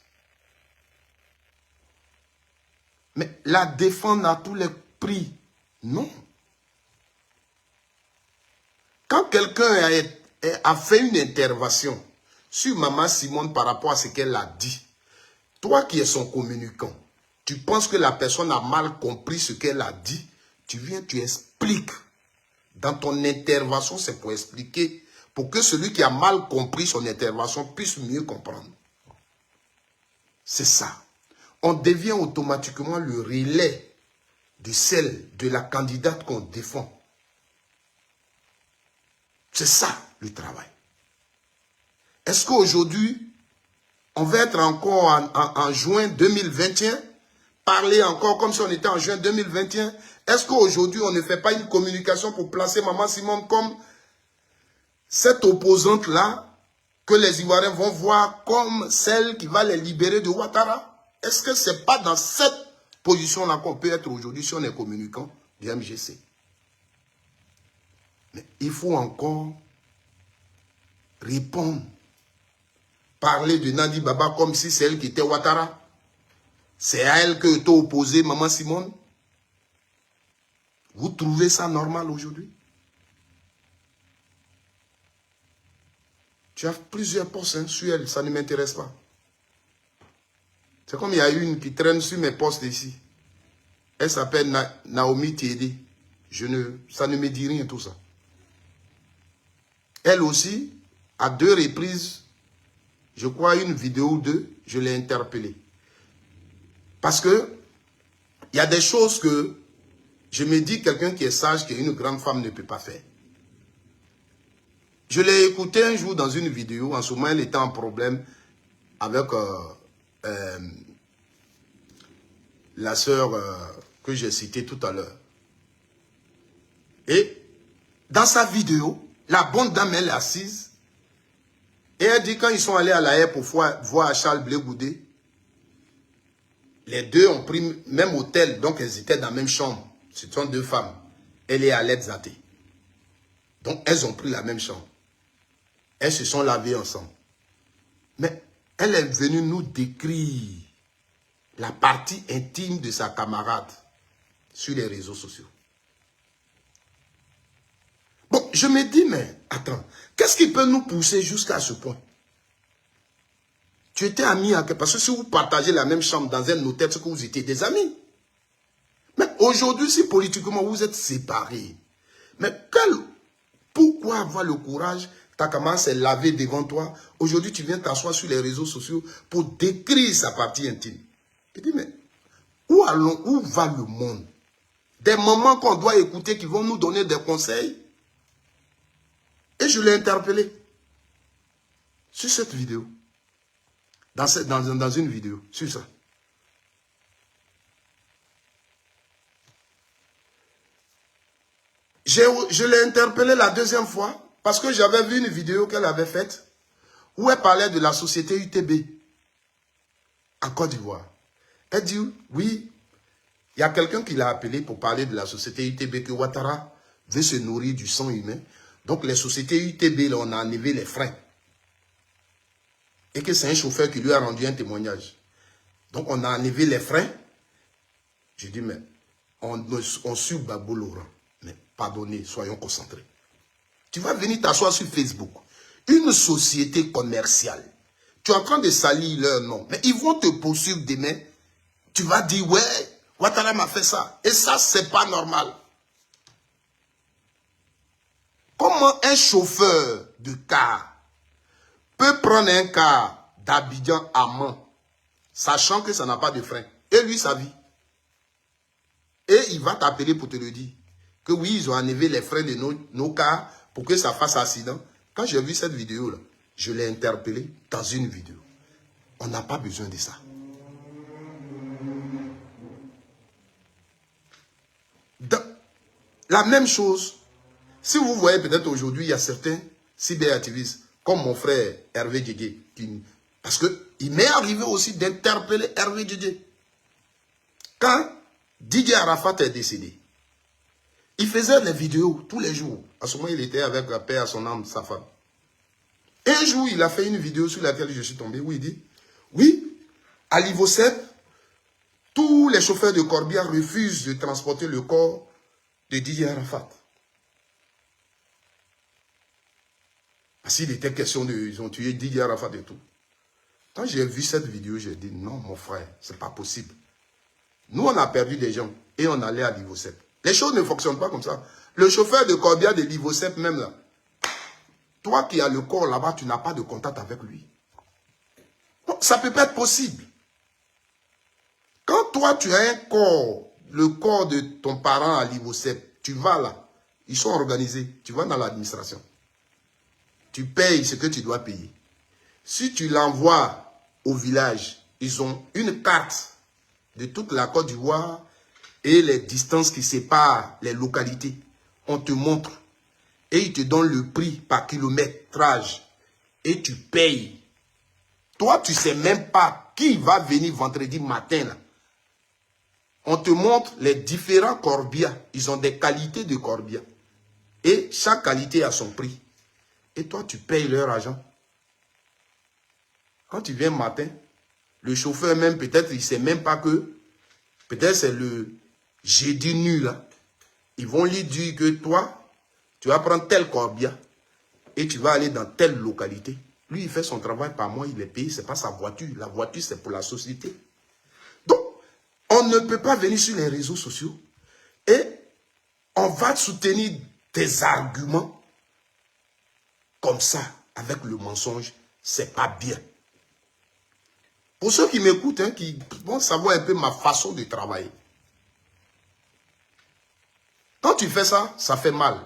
Mais la défendre à tous les prix, non. Quand quelqu'un a fait une intervention sur Maman Simone par rapport à ce qu'elle a dit, toi qui es son communicant, tu penses que la personne a mal compris ce qu'elle a dit, tu viens, tu expliques. Dans ton intervention, c'est pour expliquer, pour que celui qui a mal compris son intervention puisse mieux comprendre. C'est ça. On devient automatiquement le relais de celle, de la candidate qu'on défend. C'est ça le travail. Est-ce qu'aujourd'hui, on va être encore en juin 2021, parler encore comme si on était en juin 2021? Est-ce qu'aujourd'hui, on ne fait pas une communication pour placer Maman Simone comme cette opposante-là que les Ivoiriens vont voir comme celle qui va les libérer de Ouattara? Est-ce que ce n'est pas dans cette position-là qu'on peut être aujourd'hui si on est communicant du MGC? Mais il faut encore répondre. Parler de Nandi Baba comme si c'est elle qui était Ouattara. C'est à elle que t'as opposé Maman Simone. Vous trouvez ça normal aujourd'hui? Tu as plusieurs postes hein, sur elle, ça ne m'intéresse pas. C'est comme il y a une qui traîne sur mes postes ici. Elle s'appelle Naomi Tiédé. Ça ne me dit rien tout ça. Elle aussi, à 2 reprises, je crois une vidéo ou 2, je l'ai interpellée. Parce que il y a des choses que je me dis quelqu'un qui est sage, qu'une grande femme ne peut pas faire. Je l'ai écouté un jour dans une vidéo, en ce moment elle était en problème avec la sœur que j'ai citée tout à l'heure. Et dans sa vidéo, la bonne dame elle est assise et elle dit quand ils sont allés à la haie pour voir Charles Blé Goudé, les deux ont pris même hôtel, donc elles étaient dans la même chambre. Ce sont 2 femmes. Elle est Alette Zaté. Donc elles ont pris la même chambre. Elles se sont lavées ensemble. Mais elle est venue nous décrire la partie intime de sa camarade sur les réseaux sociaux. Bon, je me dis, mais attends, qu'est-ce qui peut nous pousser jusqu'à ce point? Tu étais ami à quelqu'un, parce que si vous partagez la même chambre dans un hôtel, c'est que vous étiez des amis. Mais aujourd'hui, si politiquement vous êtes séparés, mais pourquoi avoir le courage, ta camarade s'est lavée devant toi, aujourd'hui tu viens t'asseoir sur les réseaux sociaux pour décrire sa partie intime? Je dis, mais où va le monde? Des moments qu'on doit écouter qui vont nous donner des conseils. Et je l'ai interpellé sur cette vidéo. Dans une vidéo, sur ça. Je l'ai interpellé la 2e fois parce que j'avais vu une vidéo qu'elle avait faite où elle parlait de la société UTB en Côte d'Ivoire. Elle dit, oui, il y a quelqu'un qui l'a appelé pour parler de la société UTB, que Ouattara veut se nourrir du sang humain. Donc les sociétés UTB, là, on a enlevé les freins. Et que c'est un chauffeur qui lui a rendu un témoignage. Donc on a enlevé les freins. Je dis, mais on suit Babou Laurent. Mais pardonnez, soyons concentrés. Tu vas venir t'asseoir sur Facebook. Une société commerciale. Tu es en train de salir leur nom. Mais ils vont te poursuivre demain. Tu vas dire, ouais, Ouattara m'a fait ça. Et ça, c'est pas normal. Comment un chauffeur de car peut prendre un car d'Abidjan à Mans, sachant que ça n'a pas de frein, et lui, sa vie. Et il va t'appeler pour te le dire. Que oui, ils ont enlevé les freins de nos cars pour que ça fasse accident. Quand j'ai vu cette vidéo-là, je l'ai interpellé dans une vidéo. On n'a pas besoin de ça. La même chose, si vous voyez peut-être aujourd'hui, il y a certains cyberactivistes, comme mon frère Hervé Djedje, parce qu'il m'est arrivé aussi d'interpeller Hervé Djedje. Quand Didier Arafat est décédé, il faisait des vidéos tous les jours. À ce moment, il était avec la paix à son âme, sa femme. Et un jour, il a fait une vidéo sur laquelle je suis tombé, où il dit, oui, à l'Ivocep, tous les chauffeurs de corbillard refusent de transporter le corps de Didier Arafat. Parce qu'il était question de... Ils ont tué Didier Arafat et tout. Quand j'ai vu cette vidéo, j'ai dit, non, mon frère, c'est pas possible. Nous, on a perdu des gens et on allait à l'Ivocep. Les choses ne fonctionnent pas comme ça. Le chauffeur de corbillard de l'Ivocep, même là, toi qui as le corps là-bas, tu n'as pas de contact avec lui. Non, ça ne peut pas être possible. Quand toi, tu as un corps, le corps de ton parent à l'Ivocep, tu vas là, ils sont organisés, tu vas dans l'administration. Tu payes ce que tu dois payer. Si tu l'envoies au village, ils ont une carte de toute la Côte d'Ivoire et les distances qui séparent les localités. On te montre et ils te donnent le prix par kilométrage et tu payes. Toi, tu ne sais même pas qui va venir vendredi matin là. On te montre les différents corbillards. Ils ont des qualités de corbillard. Et chaque qualité a son prix. Et toi, tu payes leur argent. Quand tu viens matin, le chauffeur même, peut-être, il ne sait même pas que, peut-être c'est le jeudi nu là. Ils vont lui dire que toi, tu vas prendre tel corbillard et tu vas aller dans telle localité. Lui, il fait son travail par mois, il est payé, ce n'est pas sa voiture. La voiture, c'est pour la société. Donc, on ne peut pas venir sur les réseaux sociaux et on va soutenir des arguments comme ça, avec le mensonge, c'est pas bien. Pour ceux qui m'écoutent, hein, qui vont savoir un peu ma façon de travailler. Quand tu fais ça, ça fait mal.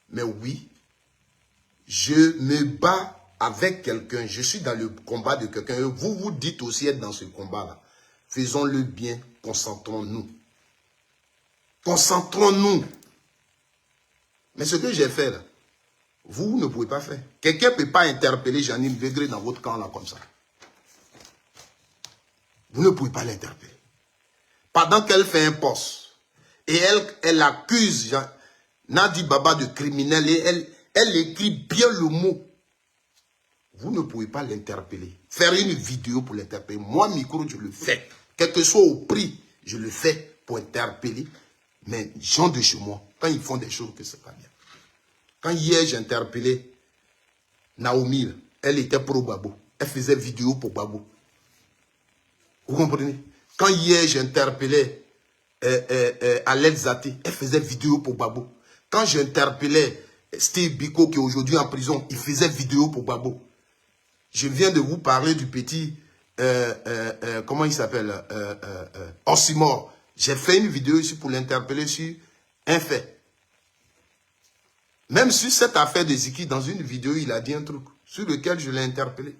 Mais oui, je me bats avec quelqu'un, je suis dans le combat de quelqu'un. Vous vous dites aussi être dans ce combat-là. Faisons-le bien, concentrons-nous. Concentrons-nous. Mais ce que j'ai fait là, vous ne pouvez pas faire. Quelqu'un ne peut pas interpeller Jeanine Bégré dans votre camp là comme ça. Vous ne pouvez pas l'interpeller. Pendant qu'elle fait un poste, et elle accuse Nadi Baba de criminel, et elle écrit bien le mot. Vous ne pouvez pas l'interpeller. Faire une vidéo pour l'interpeller. Moi, micro, je le fais. Quel que soit au prix, je le fais pour interpeller. Mais gens de chez moi, quand ils font des choses que c'est pas bien. Quand hier, j'ai interpellé Naomi, elle était pro Babo. Elle faisait vidéo pour Babo. Vous comprenez? Quand hier, j'ai interpellé Alex Zati, elle faisait vidéo pour Babo. Quand j'interpellais Steve Biko, qui est aujourd'hui en prison, il faisait vidéo pour Babo. Je viens de vous parler du petit, comment il s'appelle, Ossimor. J'ai fait une vidéo ici pour l'interpeller sur un fait. Même sur cette affaire de Ziki, dans une vidéo, il a dit un truc sur lequel je l'ai interpellé.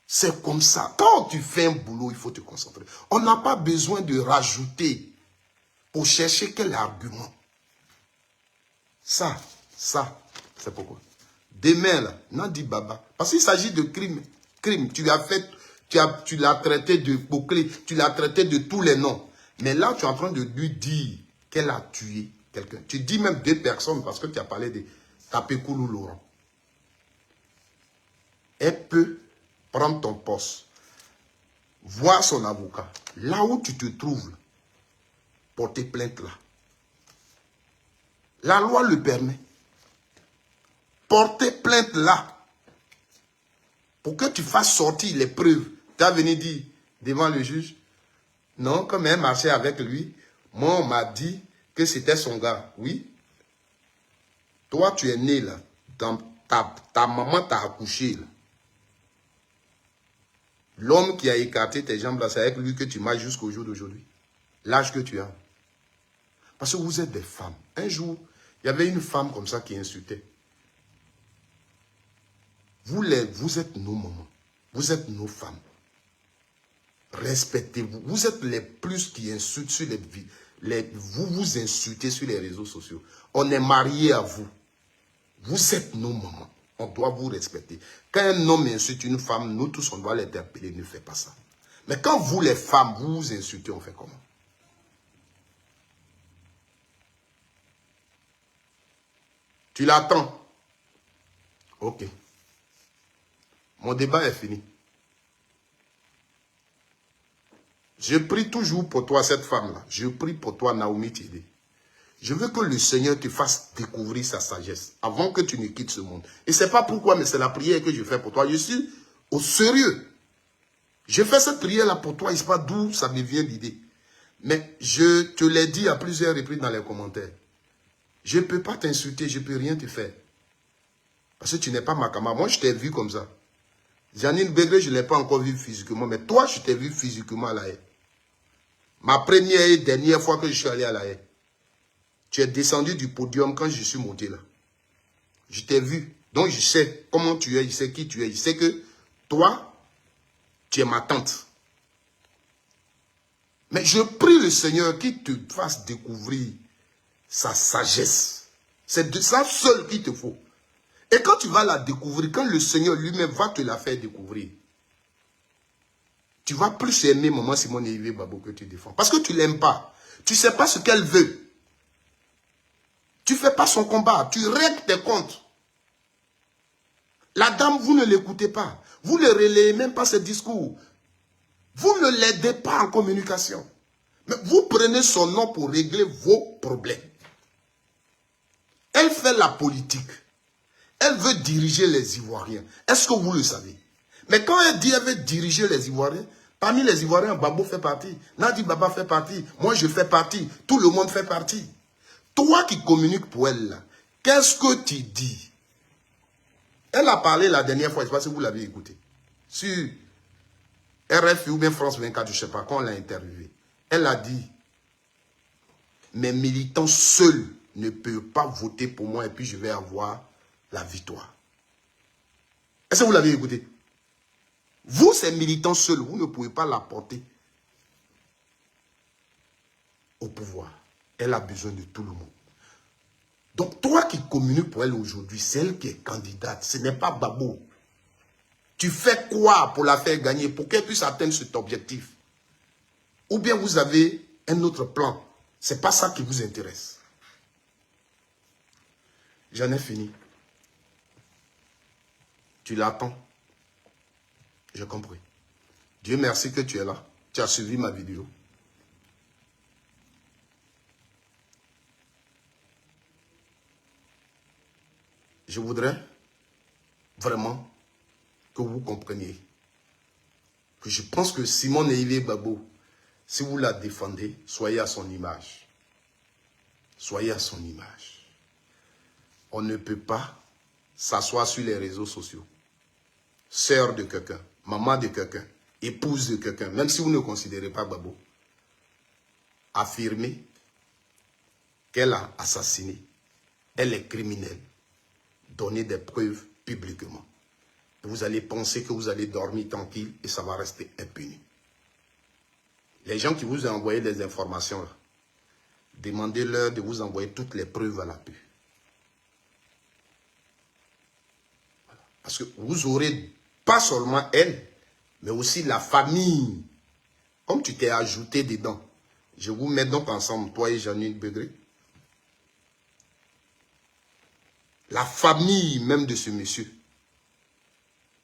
C'est comme ça. Quand tu fais un boulot, il faut te concentrer. On n'a pas besoin de rajouter pour chercher quel argument. Ça, c'est pourquoi. Demain, là, Nadi Baba, parce qu'il s'agit de crime. Tu l'as traité de bouclé, tu l'as traité de tous les noms. Mais là, tu es en train de lui dire qu'elle a tué quelqu'un. Tu dis même 2 personnes parce que tu as parlé de Tapekoulou Laurent. Elle peut prendre ton poste, voir son avocat, là où tu te trouves, porter plainte là. La loi le permet. Porter plainte là. Pour que tu fasses sortir les preuves. Tu as venu dire devant le juge, non, comme elle marchait avec lui, moi on m'a dit que c'était son gars. Oui. Toi tu es né là. Ta maman t'a accouché là. L'homme qui a écarté tes jambes là, c'est avec lui que tu marches jusqu'au jour d'aujourd'hui. L'âge que tu as. Parce que vous êtes des femmes. Un jour, il y avait une femme comme ça qui insultait. Vous êtes nos mamans. Vous êtes nos femmes. Respectez-vous. Vous êtes les plus qui insultent sur vous vous insultez sur les réseaux sociaux. On est mariés à vous. Vous êtes nos mamans. On doit vous respecter. Quand un homme insulte une femme, nous tous, on doit l'interpeller. Ne faites pas ça. Mais quand vous, les femmes, vous vous insultez, on fait comment? Tu l'attends? Ok. Mon débat est fini. Je prie toujours pour toi, cette femme-là. Je prie pour toi, Naomi Tidé. Je veux que le Seigneur te fasse découvrir sa sagesse avant que tu ne quittes ce monde. Et ce n'est pas pourquoi, mais c'est la prière que je fais pour toi. Je suis au sérieux. Je fais cette prière-là pour toi. Il ne sait pas d'où ça me vient l'idée. Mais je te l'ai dit à plusieurs reprises dans les commentaires. Je ne peux pas t'insulter, je ne peux rien te faire. Parce que tu n'es pas ma camarade. Moi, je t'ai vu comme ça. Jeanine Bégré, je ne l'ai pas encore vu physiquement. Mais toi, je t'ai vu physiquement à la haie. Ma première et dernière fois que je suis allé à la haie. Tu es descendu du podium quand je suis monté là. Je t'ai vu. Donc je sais comment tu es, je sais qui tu es. Je sais que toi, tu es ma tante. Mais je prie le Seigneur qu'il te fasse découvrir sa sagesse. C'est de ça seul qu'il te faut. Et quand tu vas la découvrir, quand le Seigneur lui-même va te la faire découvrir, tu vas plus aimer Maman Simone Yves Babo que tu défends. Parce que tu ne l'aimes pas. Tu ne sais pas ce qu'elle veut. Tu ne fais pas son combat. Tu règles tes comptes. La dame, vous ne l'écoutez pas. Vous ne relayez même pas ses discours. Vous ne l'aidez pas en communication. Mais vous prenez son nom pour régler vos problèmes. Elle fait la politique. elle veut diriger les Ivoiriens. Est-ce que vous le savez? Mais quand elle dit qu'elle veut diriger les Ivoiriens, parmi les Ivoiriens, Babo fait partie, Nadi Baba fait partie, moi je fais partie, tout le monde fait partie. Toi qui communiques pour elle, qu'est-ce que tu dis? Elle a parlé la dernière fois, je ne sais pas si vous l'avez écouté, sur RFI ou bien France 24, je ne sais pas, quand on l'a interviewé. Elle a dit, mes militants seuls ne peuvent pas voter pour moi et puis je vais avoir la victoire. Est-ce que vous l'avez écouté? Vous, ces militants seuls, vous ne pouvez pas la porter au pouvoir. Elle a besoin de tout le monde. Donc, toi qui communiques pour elle aujourd'hui, c'est elle qui est candidate. Ce n'est pas Babo. Tu fais quoi pour la faire gagner, pour qu'elle puisse atteindre cet objectif? Ou bien vous avez un autre plan. Ce n'est pas ça qui vous intéresse. J'en ai fini. Tu l'attends. J'ai compris. Dieu merci que tu es là. Tu as suivi ma vidéo. Je voudrais vraiment que vous compreniez que je pense que Simone Eivey Babo, si vous la défendez, soyez à son image. Soyez à son image. On ne peut pas s'asseoir sur les réseaux sociaux. Sœur de quelqu'un, maman de quelqu'un, épouse de quelqu'un, même si vous ne considérez pas Babo, affirmer qu'elle a assassiné, elle est criminelle, donner des preuves publiquement. Et vous allez penser que vous allez dormir tranquille et ça va rester impuni. Les gens qui vous ont envoyé des informations, là, demandez-leur de vous envoyer toutes les preuves à l'appui. Voilà. Parce que vous aurez pas seulement elle, mais aussi la famille. Comme tu t'es ajouté dedans, je vous mets donc ensemble, toi et Janine Begré. La famille même de ce monsieur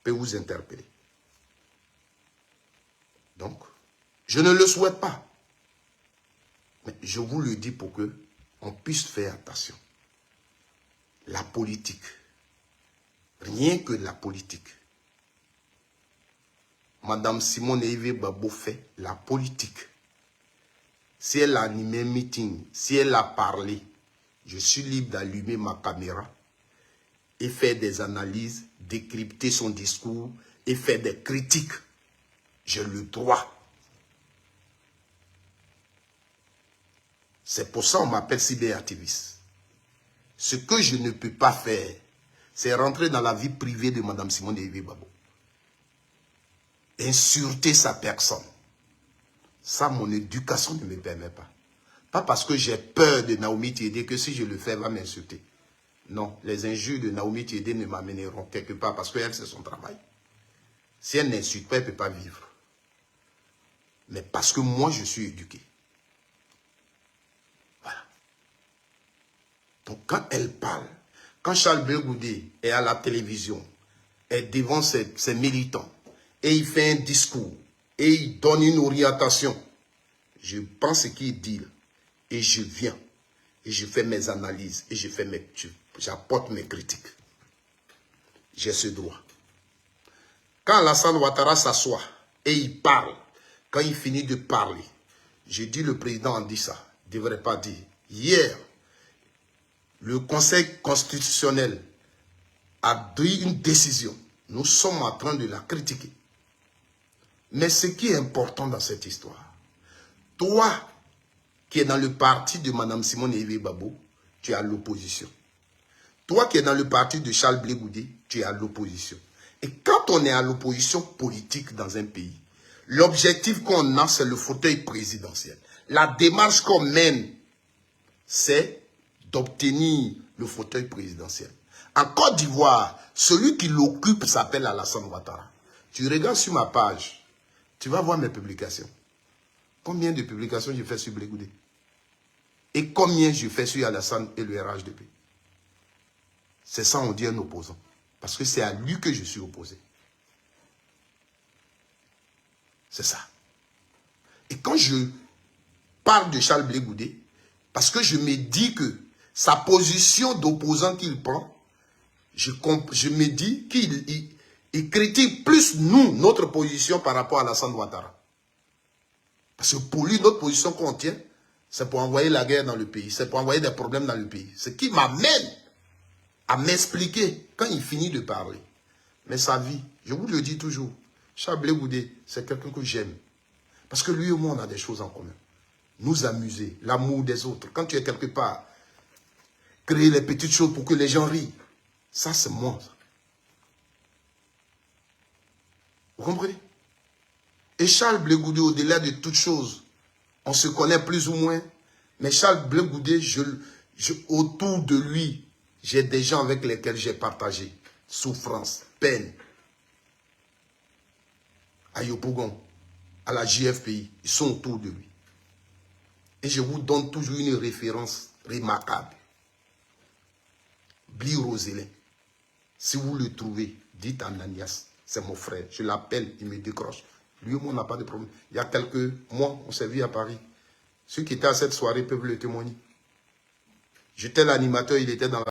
peut vous interpeller. Donc, je ne le souhaite pas. Mais je vous le dis pour que on puisse faire attention. La politique, rien que la politique. Madame Simone Eivey Babo fait la politique. Si elle a animé un meeting, si elle a parlé, je suis libre d'allumer ma caméra et faire des analyses, décrypter son discours et faire des critiques. J'ai le droit. C'est pour ça qu'on m'appelle cyberactiviste. Ce que je ne peux pas faire, c'est rentrer dans la vie privée de Madame Simone Eivey Babo. Insulter sa personne. Ça, mon éducation ne me permet pas. Pas parce que j'ai peur de Naomi Tiédé que si je le fais, elle va m'insulter. Non, les injures de Naomi Tiédé ne m'amèneront quelque part parce qu'elle, c'est son travail. Si elle n'insulte pas, elle ne peut pas vivre. Mais parce que moi, je suis éduqué. Voilà. Donc, quand elle parle, quand Charles Blé Goudé est à la télévision, est devant ses militants, et il fait un discours, et il donne une orientation, je pense ce qu'il dit, et je viens, et je fais mes analyses, et j'apporte mes critiques. J'ai ce droit. Quand Alassane Ouattara s'assoit, et il parle, quand il finit de parler, je dis le président a dit ça, il ne devrait pas dire. Hier, le Conseil constitutionnel a pris une décision. Nous sommes en train de la critiquer. Mais ce qui est important dans cette histoire, toi qui es dans le parti de Mme Simone Eivey Babo, tu es à l'opposition. Toi qui es dans le parti de Charles Blé Goudé, tu es à l'opposition. Et quand on est à l'opposition politique dans un pays, l'objectif qu'on a, c'est le fauteuil présidentiel. La démarche qu'on mène, c'est d'obtenir le fauteuil présidentiel. En Côte d'Ivoire, celui qui l'occupe s'appelle Alassane Ouattara. Tu regardes sur ma page, tu vas voir mes publications. Combien de publications je fais sur Blé Goudé? Et combien je fais sur Alassane et le RHDP? C'est ça on dit un opposant. Parce que c'est à lui que je suis opposé. C'est ça. Et quand je parle de Charles Blé Goudé, parce que je me dis que sa position d'opposant qu'il prend je me dis qu'il critique plus nous, notre position par rapport à Alassane Ouattara. Parce que pour lui, notre position qu'on tient, c'est pour envoyer la guerre dans le pays, c'est pour envoyer des problèmes dans le pays. Ce qui m'amène à m'expliquer quand il finit de parler. Mais sa vie, je vous le dis toujours, Charles Blé Goudé, c'est quelqu'un que j'aime. Parce que lui et moi, on a des choses en commun. Nous amuser, l'amour des autres. Quand tu es quelque part, créer les petites choses pour que les gens rient. Ça, c'est moi. Vous comprenez? Et Charles Blé Goudé, au-delà de toutes choses, on se connaît plus ou moins. Mais Charles Blé Goudé, autour de lui, j'ai des gens avec lesquels j'ai partagé souffrance, peine. À Yopougon, à la JFPI, ils sont autour de lui. Et je vous donne toujours une référence remarquable. Bli Roselin. Si vous le trouvez, dites à Ananias, c'est mon frère. Je l'appelle, il me décroche. Lui et moi, on n'a pas de problème. Il y a quelques mois, on s'est vu à Paris. Ceux qui étaient à cette soirée peuvent le témoigner. J'étais l'animateur, il était dans la...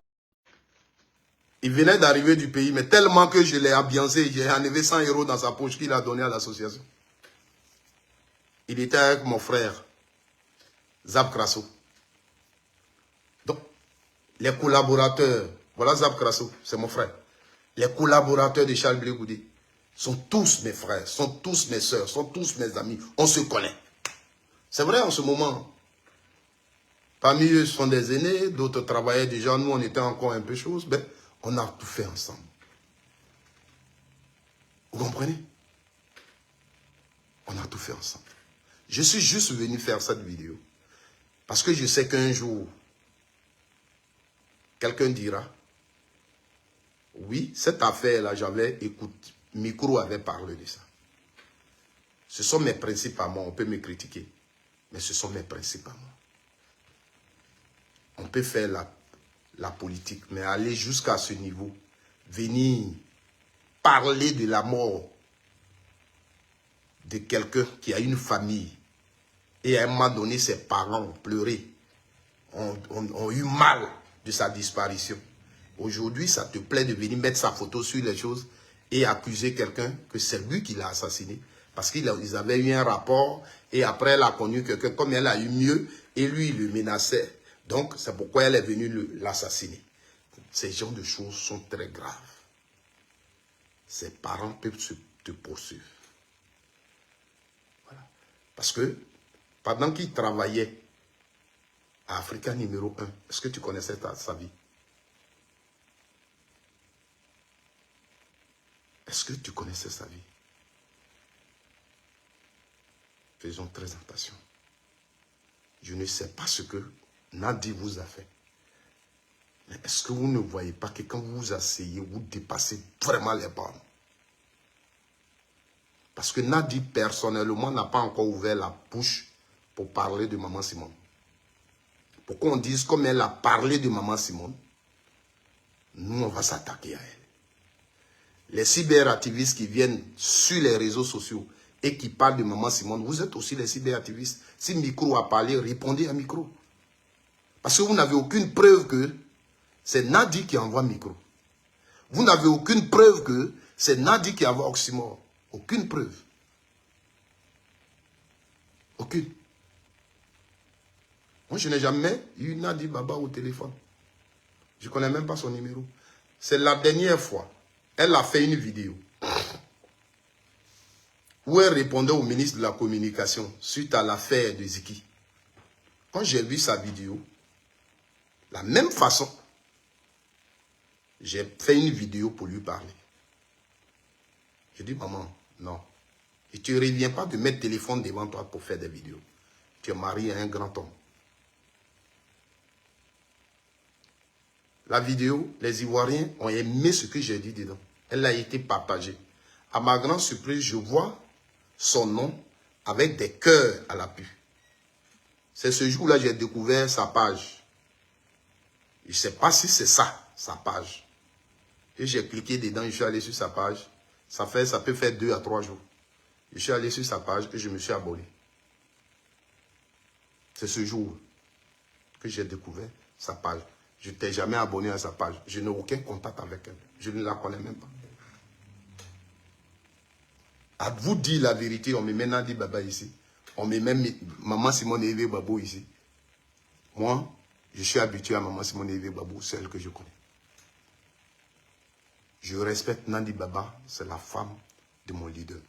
Il venait d'arriver du pays, mais tellement que je l'ai ambiancé, j'ai enlevé 100 € dans sa poche qu'il a donné à l'association. Il était avec mon frère, Zab Krasso. Donc, les collaborateurs, voilà Zab Krasso, c'est mon frère. Les collaborateurs de Charles Blé Goudé sont tous mes frères, sont tous mes soeurs, sont tous mes amis. On se connaît. C'est vrai en ce moment. Parmi eux sont des aînés, d'autres travaillaient déjà. Nous, on était encore un peu chose. Ben, on a tout fait ensemble. Vous comprenez? On a tout fait ensemble. Je suis juste venu faire cette vidéo. Parce que je sais qu'un jour, quelqu'un dira, oui, cette affaire-là, j'avais écouté, Micro avait parlé de ça. Ce sont mes principes à moi, on peut me critiquer, mais ce sont mes principes à moi. On peut faire la politique, mais aller jusqu'à ce niveau, venir parler de la mort de quelqu'un qui a une famille, et à un moment donné, ses parents ont pleuré, ont eu mal de sa disparition. Aujourd'hui, ça te plaît de venir mettre sa photo sur les choses et accuser quelqu'un que c'est lui qui l'a assassiné. Parce qu'ils avaient eu un rapport et après elle a connu quelqu'un comme elle a eu mieux et lui il le menaçait. Donc c'est pourquoi elle est venue l'assassiner. Ces genres de choses sont très graves. Ses parents peuvent te poursuivre. Voilà. Parce que pendant qu'il travaillait à Africa numéro 1, est-ce que tu connaissais sa vie? Est-ce que tu connaissais sa vie? Faisons très attention. Je ne sais pas ce que Nadi vous a fait. Mais est-ce que vous ne voyez pas que quand vous vous asseyez, vous dépassez vraiment les bornes? Parce que Nadi, personnellement, n'a pas encore ouvert la bouche pour parler de Maman Simone. Pour qu'on dise comme elle a parlé de Maman Simone, nous, on va s'attaquer à elle. Les cyberactivistes qui viennent sur les réseaux sociaux et qui parlent de Maman Simone, vous êtes aussi les cyberactivistes. Si Micro a parlé, répondez à Micro. Parce que vous n'avez aucune preuve que c'est Nadi qui envoie Micro. Vous n'avez aucune preuve que c'est Nadi qui envoie Oxymore. Aucune preuve. Aucune. Moi, je n'ai jamais eu Nadi Baba au téléphone. Je ne connais même pas son numéro. C'est la dernière fois. Elle a fait une vidéo où elle répondait au ministre de la Communication suite à l'affaire de Ziki. Quand j'ai vu sa vidéo, la même façon, j'ai fait une vidéo pour lui parler. Je dis, maman, non. Et tu ne reviens pas de mettre téléphone devant toi pour faire des vidéos. Tu es marié à un grand homme. La vidéo, les Ivoiriens ont aimé ce que j'ai dit dedans. Elle a été partagée. À ma grande surprise, je vois son nom avec des cœurs à l'appui. C'est ce jour-là que j'ai découvert sa page. Je ne sais pas si c'est ça, sa page. Et j'ai cliqué dedans, je suis allé sur sa page. Ça peut faire 2 à 3 jours. Je suis allé sur sa page et je me suis abonné. C'est ce jour que j'ai découvert sa page. Je ne t'ai jamais abonné à sa page. Je n'ai aucun contact avec elle. Je ne la connais même pas. À vous dire la vérité, on me met Nandi Baba ici. On me met Maman Simone Eve Babou ici. Moi, je suis habitué à Maman Simone Eve Babou, celle que je connais. Je respecte Nandi Baba, c'est la femme de mon leader.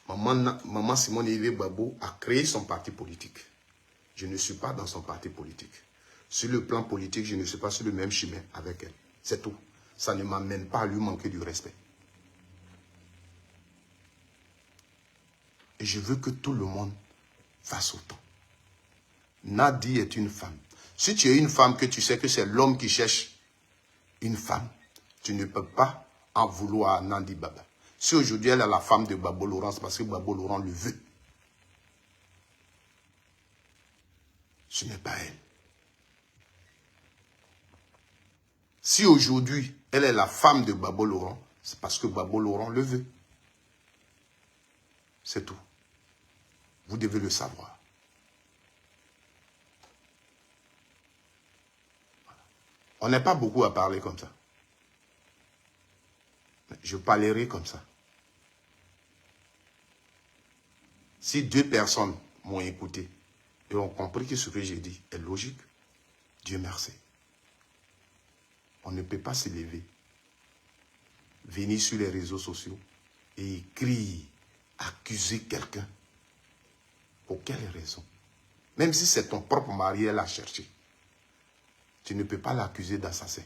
Maman Simone Eve Babou a créé son parti politique. Je ne suis pas dans son parti politique. Sur le plan politique, je ne suis pas sur le même chemin avec elle. C'est tout. Ça ne m'amène pas à lui manquer du respect. Et je veux que tout le monde fasse autant. Nadi est une femme. Si tu es une femme que tu sais que c'est l'homme qui cherche une femme, tu ne peux pas en vouloir à Nandi Baba. Si aujourd'hui elle est la femme de Babo Laurent, c'est parce que Babo Laurent le veut. Ce n'est pas elle. Si aujourd'hui elle est la femme de Babo Laurent, c'est parce que Babo Laurent le veut. C'est tout. Vous devez le savoir. On n'est pas beaucoup à parler comme ça. Je parlerai comme ça. Si 2 personnes m'ont écouté et ont compris que ce que j'ai dit est logique, Dieu merci. On ne peut pas se lever, venir sur les réseaux sociaux et écrire, accuser quelqu'un. Pour quelle raison? Même si c'est ton propre mari, elle a cherché. Tu ne peux pas l'accuser d'assassin.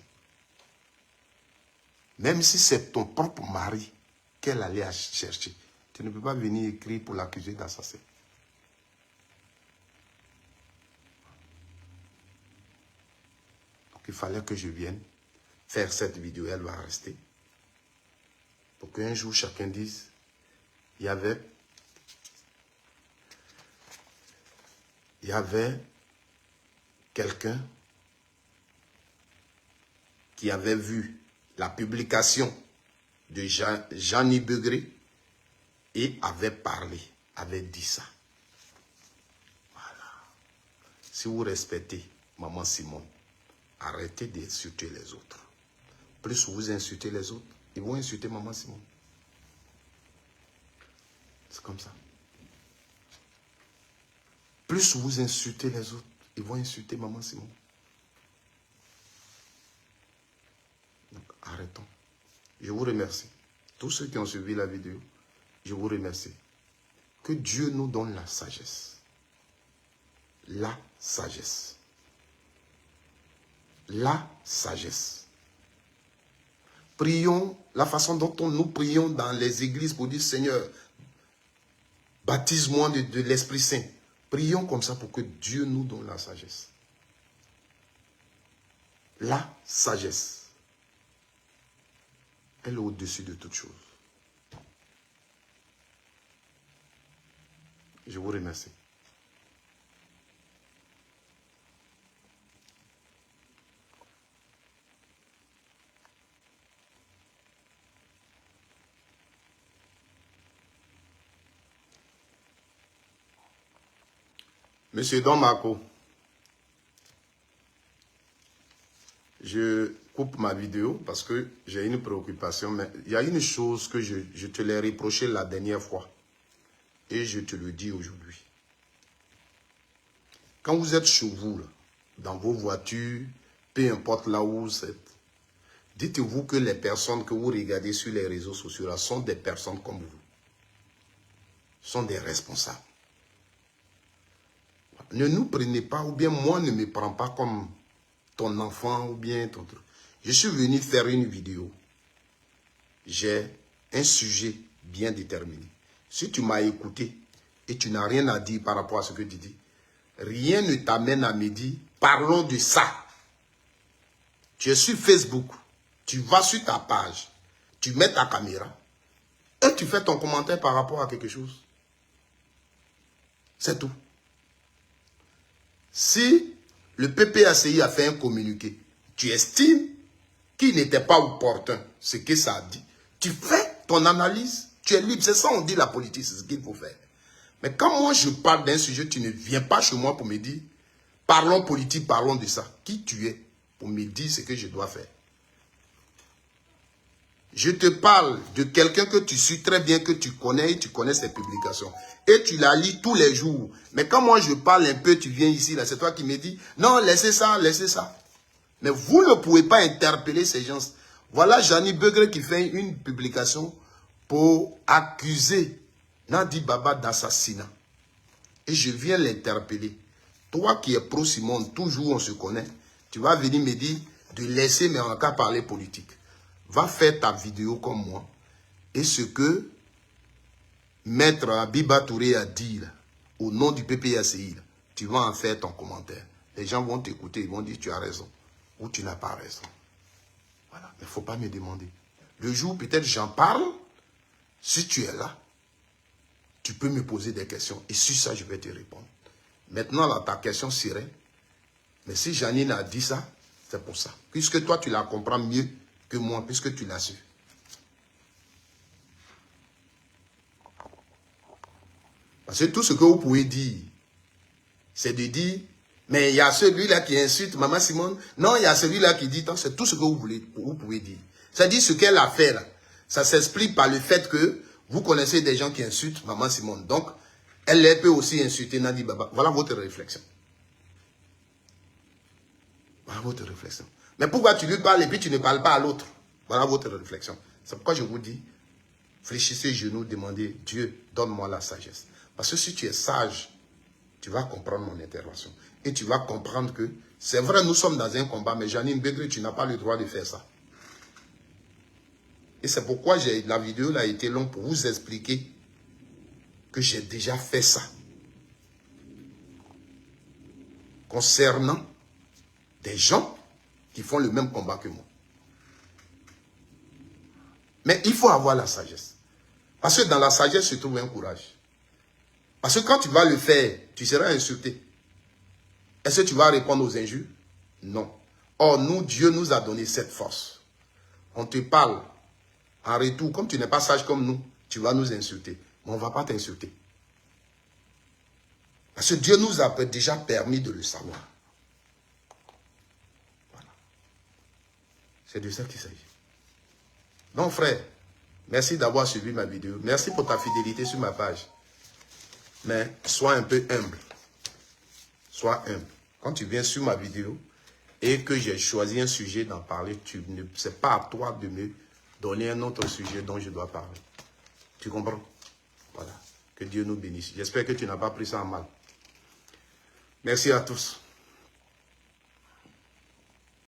Même si c'est ton propre mari qu'elle allait chercher, tu ne peux pas venir écrire pour l'accuser d'assassin. Donc il fallait que je vienne faire cette vidéo, elle va rester. Pour qu'un jour chacun dise, il y avait quelqu'un qui avait vu la publication de Jeannie Begré et avait parlé, avait dit ça. Voilà. Si vous respectez Maman Simone, arrêtez d'insulter les autres. Plus vous insultez les autres, ils vont insulter Maman Simone. C'est comme ça. Plus vous insultez les autres, ils vont insulter Maman Simone. Donc, arrêtons. Je vous remercie. Tous ceux qui ont suivi la vidéo, je vous remercie. Que Dieu nous donne la sagesse. La sagesse. La sagesse. Prions la façon dont nous prions dans les églises pour dire, Seigneur, baptise-moi de l'Esprit Saint. Prions comme ça pour que Dieu nous donne la sagesse. La sagesse. Elle est au-dessus de toute chose. Je vous remercie. Monsieur Don Marco, je coupe ma vidéo parce que j'ai une préoccupation, mais il y a une chose que je te l'ai reproché la dernière fois et je te le dis aujourd'hui. Quand vous êtes chez vous, là, dans vos voitures, peu importe là où vous êtes, dites-vous que les personnes que vous regardez sur les réseaux sociaux là, sont des personnes comme vous, sont des responsables. Ne nous prenez pas, ou bien moi ne me prends pas comme ton enfant ou bien ton truc. Je suis venu faire une vidéo. J'ai un sujet bien déterminé. Si tu m'as écouté et tu n'as rien à dire par rapport à ce que tu dis, rien ne t'amène à me dire, parlons de ça. Tu es sur Facebook, tu vas sur ta page, tu mets ta caméra et tu fais ton commentaire par rapport à quelque chose. C'est tout. Si le PPACI a fait un communiqué, tu estimes qu'il n'était pas opportun, ce que ça a dit, tu fais ton analyse, tu es libre. C'est ça on dit la politique, c'est ce qu'il faut faire. Mais quand moi je parle d'un sujet, tu ne viens pas chez moi pour me dire, Parlons politique, parlons de ça. Qui tu es pour me dire ce que je dois faire? Je te parle de quelqu'un que tu suis très bien, que tu connais et tu connais ses publications. Et tu la lis tous les jours. Mais quand moi je parle un peu, tu viens ici, là, c'est toi qui me dis, non, laissez ça, laissez ça. Mais vous ne pouvez pas interpeller ces gens. Voilà Jani Beugre qui fait une publication pour accuser Nadi Baba d'assassinat. Et je viens l'interpeller. Toi qui es pro-Simone, toujours on se connaît, tu vas venir me dire de laisser, mais on n'a qu'à parler politique. Va faire ta vidéo comme moi. Et ce que Maître Abiba Touré a dit là, au nom du PPACI, tu vas en faire ton commentaire. Les gens vont t'écouter, ils vont dire tu as raison ou tu n'as pas raison. Voilà, mais il ne faut pas me demander. Le jour peut-être j'en parle, si tu es là, tu peux me poser des questions et sur ça je vais te répondre. Maintenant là, ta question serait, mais si Janine a dit ça, c'est pour ça. Puisque toi tu la comprends mieux que moi, puisque tu l'as su. Parce que tout ce que vous pouvez dire, c'est de dire, mais il y a celui-là qui insulte Maman Simone. Non, il y a celui-là qui dit, c'est tout ce que vous pouvez dire. C'est-à-dire ce qu'elle a fait là. Ça s'explique par le fait que vous connaissez des gens qui insultent Maman Simone. Donc, elle peut aussi insulter Nadi Baba. Voilà votre réflexion. Voilà votre réflexion. Mais pourquoi tu lui parles et puis tu ne parles pas à l'autre? Voilà votre réflexion. C'est pourquoi je vous dis, fléchissez les genoux, demandez, Dieu, donne-moi la sagesse. Parce que si tu es sage, tu vas comprendre mon intervention. Et tu vas comprendre que, c'est vrai, nous sommes dans un combat, mais Janine Beugre, tu n'as pas le droit de faire ça. Et c'est pourquoi la vidéo là, a été longue pour vous expliquer que j'ai déjà fait ça. Concernant des gens qui font le même combat que moi. Mais il faut avoir la sagesse. Parce que dans la sagesse se trouve un courage. Parce que quand tu vas le faire, tu seras insulté. Est-ce que tu vas répondre aux injures? Non. Or, nous, Dieu nous a donné cette force. On te parle. En retour, comme tu n'es pas sage comme nous, tu vas nous insulter. Mais on ne va pas t'insulter. Parce que Dieu nous a déjà permis de le savoir. Voilà. C'est de ça qu'il s'agit. Donc, frère, merci d'avoir suivi ma vidéo. Merci pour ta fidélité sur ma page. Mais sois un peu humble. Sois humble. Quand tu viens sur ma vidéo et que j'ai choisi un sujet d'en parler, ce n'est pas à toi de me donner un autre sujet dont je dois parler. Tu comprends? Voilà. Que Dieu nous bénisse. J'espère que tu n'as pas pris ça en mal. Merci à tous.